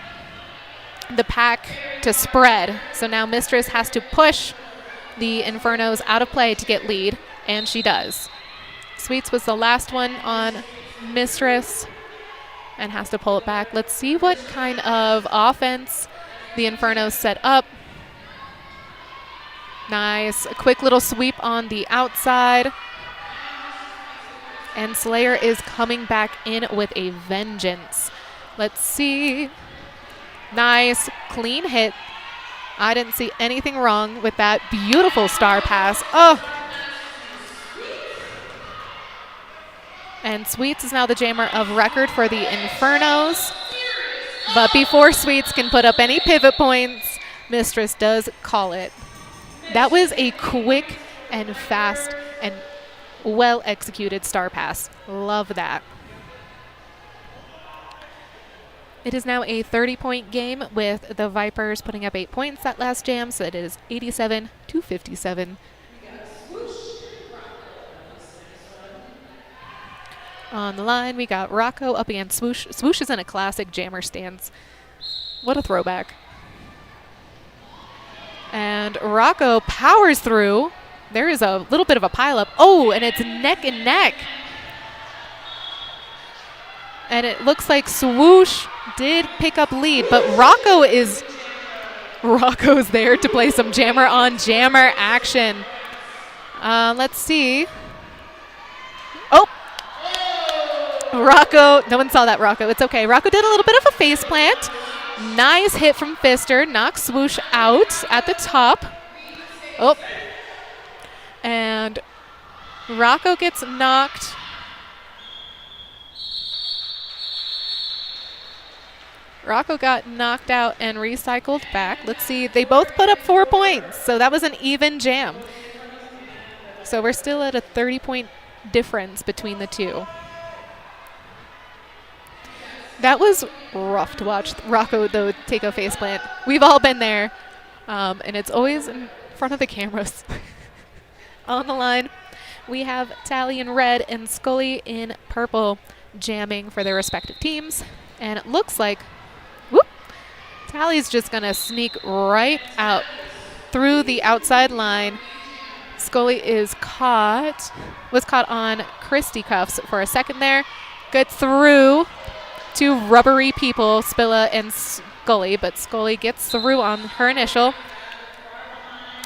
the pack to spread. So now Mistress has to push the Infernos out of play to get lead, and she does. Sweets was the last one on Mistress and has to pull it back. Let's see what kind of offense the Infernos set up. Nice. A quick little sweep on the outside. And Slayer is coming back in with a vengeance. Let's see. Nice. Clean hit. I didn't see anything wrong with that beautiful star pass. Oh. And Sweets is now the jammer of record for the Infernos. But before Sweets can put up any pivot points, Mistress does call it. That was a quick and fast and well-executed star pass. Love that. It is now a 30-point game with the Vipers putting up 8 points that last jam, so it is 87-57. On the line, we got Rocco up against Swoosh. Swoosh is in a classic jammer stance. What a throwback. And Rocco powers through. There is a little bit of a pileup. Oh, and it's neck and neck. And it looks like Swoosh did pick up lead, but Rocco's there to play some jammer on jammer action. Let's see. Oh, Rocco. No one saw that, Rocco. It's okay. Rocco did a little bit of a face plant. Nice hit from Pfister. Knocks Swoosh out at the top. Oh. And Rocco gets knocked. Rocco got knocked out and recycled back. Let's see. They both put up 4 points, so that was an even jam. So we're still at a 30-point difference between the two. That was rough to watch Rocco, though, take a faceplant. We've all been there, and it's always in front of the cameras. On the line, we have Tally in red and Scully in purple jamming for their respective teams. And it looks like, whoop, Tally's just going to sneak right out through the outside line. Scully was caught on Christy cuffs for a second there. Good through. Two rubbery people, Spilla and Scully, but Scully gets through on her initial.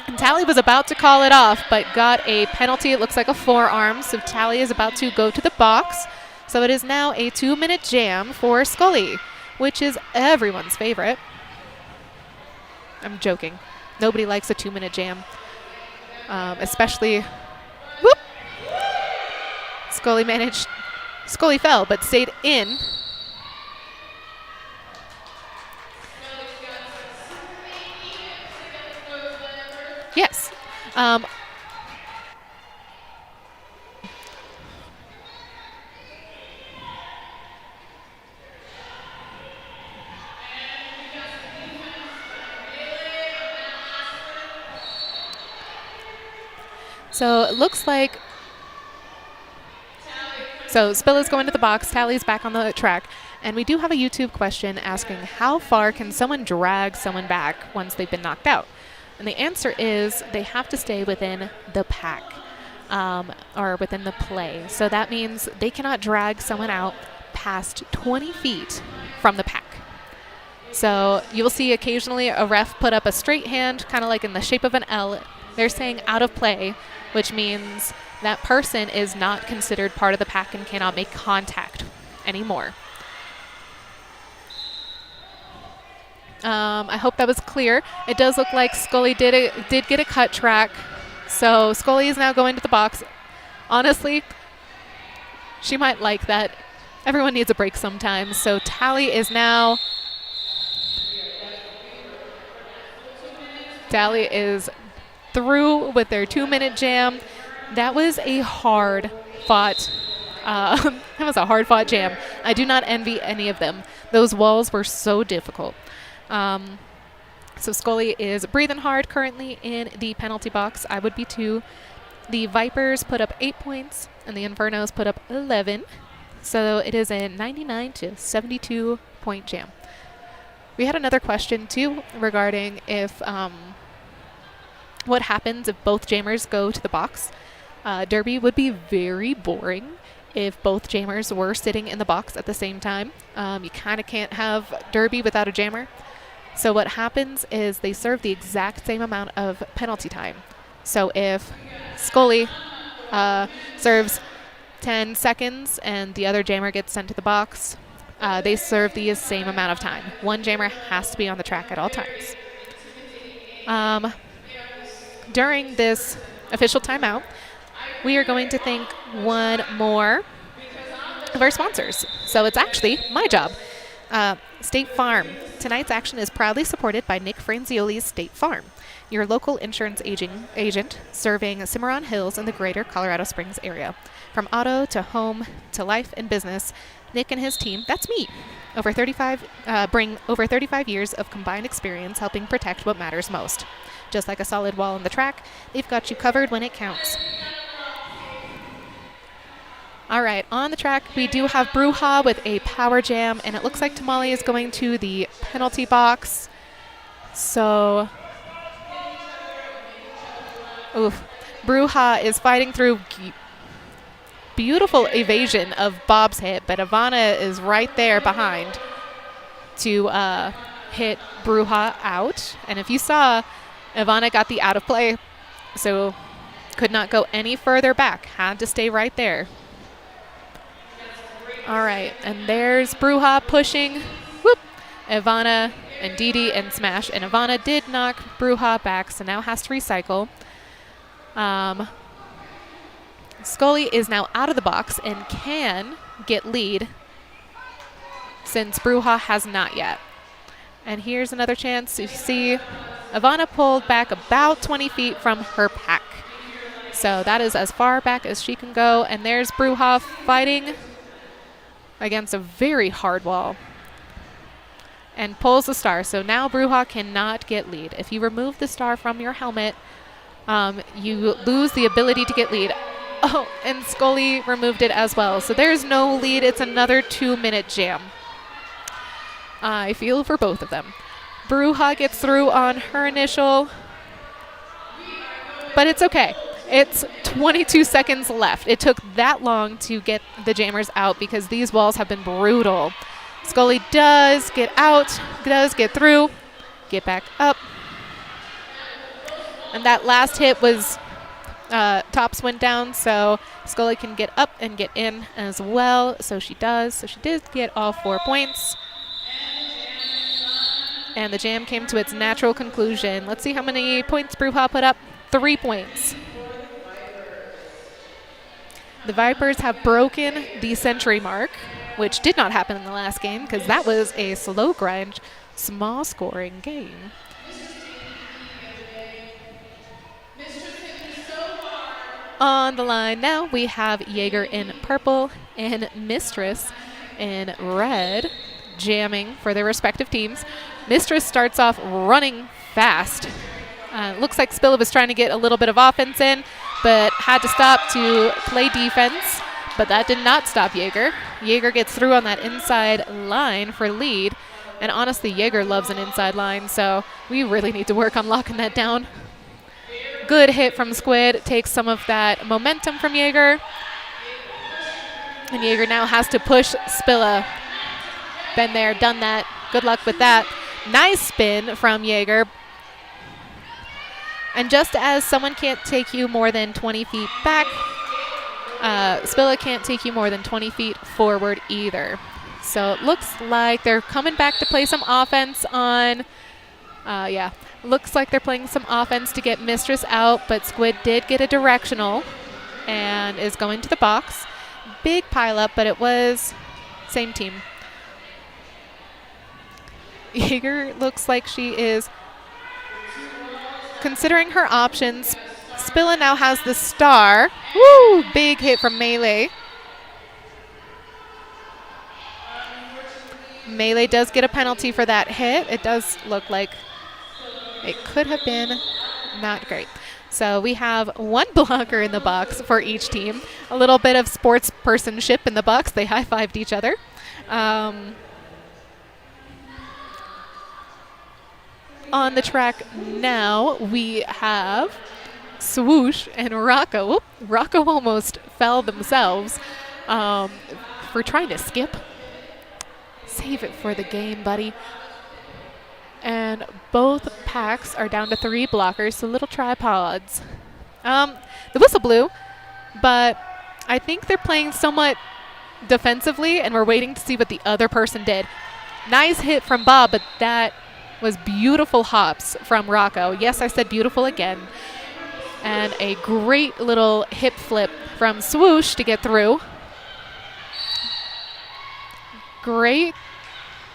And Tally was about to call it off, but got a penalty. It looks like a forearm, so Tally is about to go to the box. So it is now a 2-minute jam for Scully, which is everyone's favorite. I'm joking. Nobody likes a 2-minute jam, especially, whoop! Scully fell, but stayed in. Yes. So it looks like Spilla's going to the box, Tally's back on the track, and we do have a YouTube question asking how far can someone drag someone back once they've been knocked out? And the answer is they have to stay within the pack or within the play. So that means they cannot drag someone out past 20 feet from the pack. So you'll see occasionally a ref put up a straight hand, kind of like in the shape of an L. They're saying out of play, which means that person is not considered part of the pack and cannot make contact anymore. I hope that was clear. It does look like Scully did get a cut track. So Scully is now going to the box. Honestly, she might like that. Everyone needs a break sometimes. So Tally is through with their 2-minute jam. That was a hard-fought jam. I do not envy any of them. Those walls were so difficult. So Scully is breathing hard currently in the penalty box. I would be too. The Vipers put up 8 points, and the Infernos put up 11. So it is a 99 to 72 point jam. We had another question too regarding if what happens if both jammers go to the box. Derby would be very boring if both jammers were sitting in the box at the same time. You kind of can't have Derby without a jammer. So what happens is they serve the exact same amount of penalty time. So if Scully serves 10 seconds and the other jammer gets sent to the box, they serve the same amount of time. One jammer has to be on the track at all times. During this official timeout, we are going to thank one more of our sponsors. So it's actually my job. State Farm. Tonight's action is proudly supported by Nick Franzioli's State Farm, your local insurance agent serving Cimarron Hills and the greater Colorado Springs area. From auto to home to life and business, Nick and his team, that's me, bring over 35 years of combined experience helping protect what matters most. Just like a solid wall on the track, they've got you covered when it counts. All right, on the track, we do have Bruja with a power jam, and it looks like Tamale is going to the penalty box. So Oof. Bruja is fighting through beautiful evasion of Bob's hit, but Ivana is right there behind to hit Bruja out. And if you saw, Ivana got the out of play, so could not go any further back. Had to stay right there. All right, and there's Bruja pushing. Whoop. Ivana and Didi and Smash. And Ivana did knock Bruja back, so now has to recycle. Scully is now out of the box and can get lead since Bruja has not yet. And here's another chance to see Ivana pulled back about 20 feet from her pack. So that is as far back as she can go. And there's Bruja fighting against a very hard wall and pulls the star. So now Bruja cannot get lead. If you remove the star from your helmet, you lose the ability to get lead. Oh, and Scully removed it as well. So there's no lead. It's another 2-minute jam. I feel for both of them. Bruja gets through on her initial, but it's okay. It's 22 seconds left. It took that long to get the jammers out because these walls have been brutal. Scully does get out, does get through, get back up. And that last hit was tops went down, so Scully can get up and get in as well. So she does. So she did get all 4 points. And the jam came to its natural conclusion. Let's see how many points Bruja put up. 3 points. The Vipers have broken the century mark, which did not happen in the last game because that was a slow grind, small scoring game. On the line now, we have Jaeger in purple and Mistress in red, jamming for their respective teams. Mistress starts off running fast. Looks like Spilla was trying to get a little bit of offense in, but had to stop to play defense. But that did not stop Jaeger. Jaeger gets through on that inside line for lead. And honestly, Jaeger loves an inside line, so we really need to work on locking that down. Good hit from Squid. Takes some of that momentum from Jaeger. And Jaeger now has to push Spilla. Been there, done that. Good luck with that. Nice spin from Jaeger. And just as someone can't take you more than 20 feet back, Spilla can't take you more than 20 feet forward either. So it looks like they're coming back to play some offense on, looks like they're playing some offense to get Mistress out, but Squid did get a directional and is going to the box. Big pile up, but it was same team. Jaeger looks like she is considering her options. Spilla now has the star. Woo! Big hit from Melee. Melee does get a penalty for that hit. It does look like it could have been not great. So we have one blocker in the box for each team. A little bit of sports personship in the box. They high-fived each other. On the track now, we have Swoosh and Rocco. Whoop, Rocco almost fell themselves for trying to skip. Save it for the game, buddy. And both packs are down to 3 blockers, so little tripods. The whistle blew, but I think they're playing somewhat defensively, and we're waiting to see what the other person did. Nice hit from Bob, but that was beautiful hops from Rocco. Yes, I said beautiful again. And a great little hip flip from Swoosh to get through. Great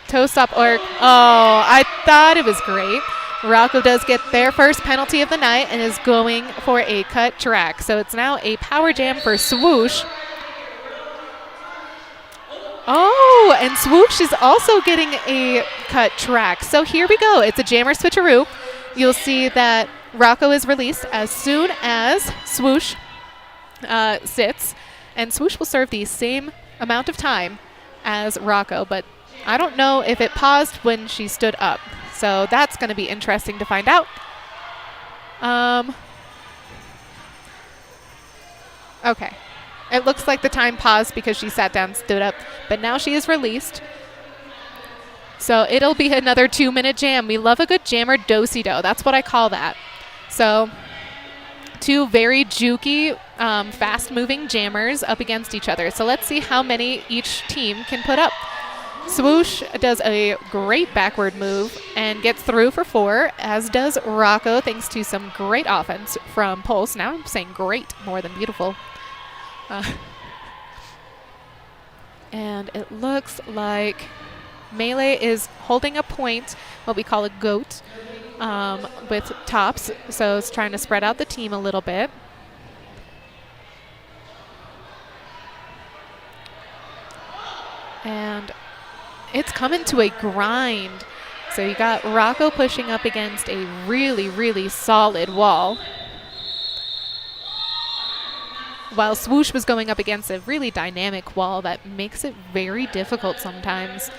toe stop arc. Oh, I thought it was great. Rocco does get their first penalty of the night and is going for a cut track. So it's now a power jam for Swoosh. Oh, and Swoosh is also getting a cut track. So here we go. It's a jammer switcheroo. You'll see that Rocco is released as soon as Swoosh sits. And Swoosh will serve the same amount of time as Rocco, but I don't know if it paused when she stood up. So that's going to be interesting to find out. Okay. It looks like the time paused because she sat down, stood up, but now she is released. So it'll be another 2-minute jam. We love a good jammer do-si-do. That's what I call that. So two very jukey, fast-moving jammers up against each other. So let's see how many each team can put up. Swoosh does a great backward move and gets through for 4, as does Rocco, thanks to some great offense from Pulse. Now I'm saying great more than beautiful. And it looks like Melee is holding a point, what we call a goat, with Tops. So it's trying to spread out the team a little bit. And it's coming to a grind. So you got Rocco pushing up against a really, really solid wall, while Swoosh was going up against a really dynamic wall that makes it very difficult sometimes.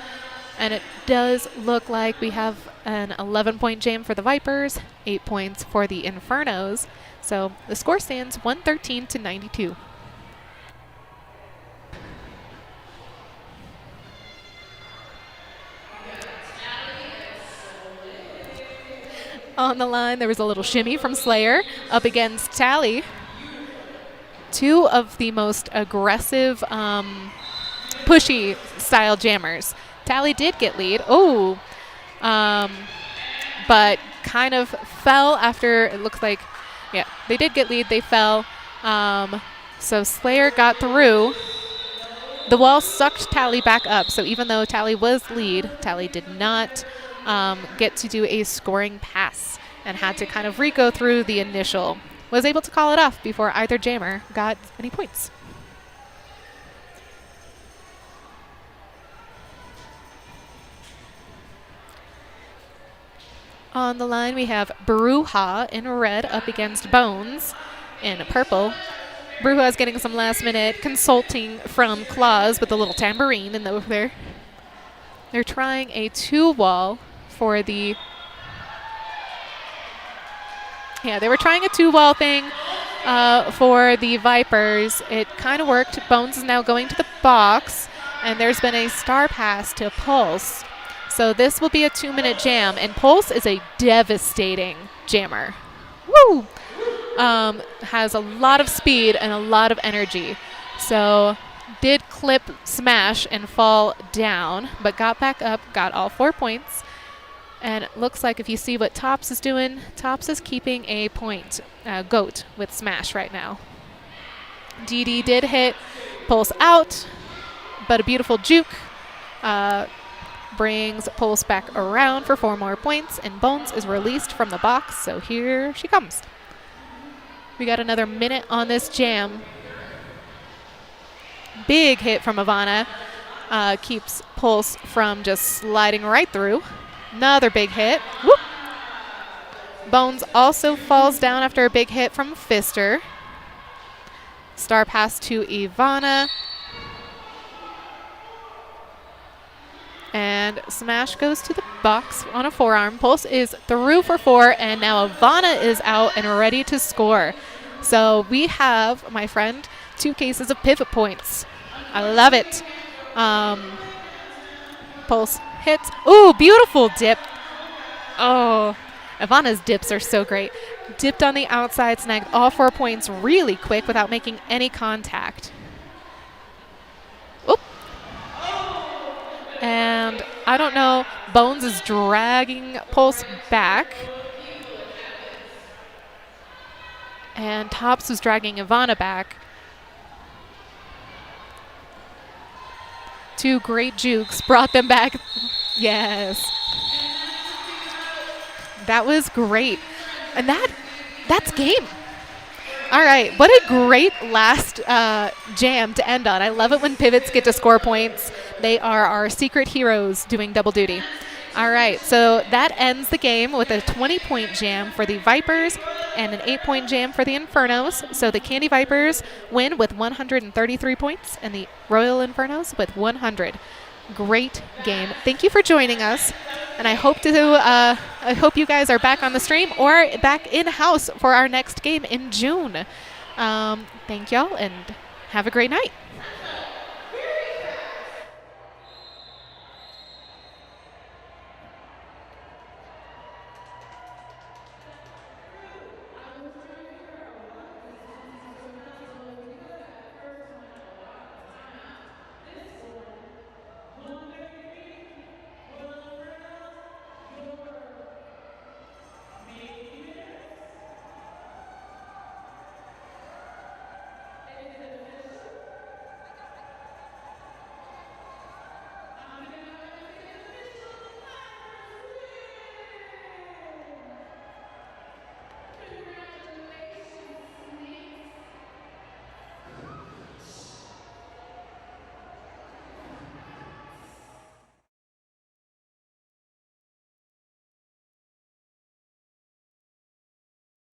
And it does look like we have an 11-point jam for the Vipers, 8 points for the Infernos. So the score stands 113-92. On the line, there was a little shimmy from Slayer up against Tally. Two of the most aggressive, pushy style jammers. Tally did get lead. Oh, but kind of fell after, it looks like, yeah, they did get lead. They fell. So Slayer got through. The wall sucked Tally back up. So even though Tally was lead, Tally did not get to do a scoring pass and had to kind of re-go through the initial. Was able to call it off before either jammer got any points. On the line, we have Bruja in red up against Bones in purple. Bruja is getting some last-minute consulting from Claus with a little tambourine in over there. They're trying a 2-wall for the... Yeah, they were trying a 2-wall thing for the Vipers. It kind of worked. Bones is now going to the box, and there's been a star pass to Pulse. So this will be a 2-minute jam, and Pulse is a devastating jammer. Woo! Has a lot of speed and a lot of energy. So did clip smash and fall down, but got back up, got all 4 points. And it looks like if you see what Tops is doing, Tops is keeping a point, goat with smash right now. DD did hit Pulse out, but a beautiful juke brings Pulse back around for 4 more points, and Bones is released from the box, so here she comes. We got another minute on this jam. Big hit from Ivana. Keeps Pulse from just sliding right through. Another big hit. Whoop. Bones also falls down after a big hit from Fister. Star pass to Ivana. And smash goes to the box on a forearm. Pulse is through for 4, and now Ivana is out and ready to score. So we have, my friend, 2 cases of pivot points. I love it. Pulse hits. Ooh, beautiful dip. Oh, Ivana's dips are so great. Dipped on the outside, snagged all 4 points really quick without making any contact. Oop. And I don't know, Bones is dragging Pulse back. And Tops was dragging Ivana back. 2 great jukes brought them back. Yes. That was great. And that's game. All right, what a great last jam to end on. I love it when pivots get to score points. They are our secret heroes doing double duty. All right, so that ends the game with a 20-point jam for the Vipers and an 8-point jam for the Infernos. So the Candy Vipers win with 133 points and the Royal Infernos with 100. Great game. Thank you for joining us, and I hope you guys are back on the stream or back in-house for our next game in June. Thank y'all and have a great night.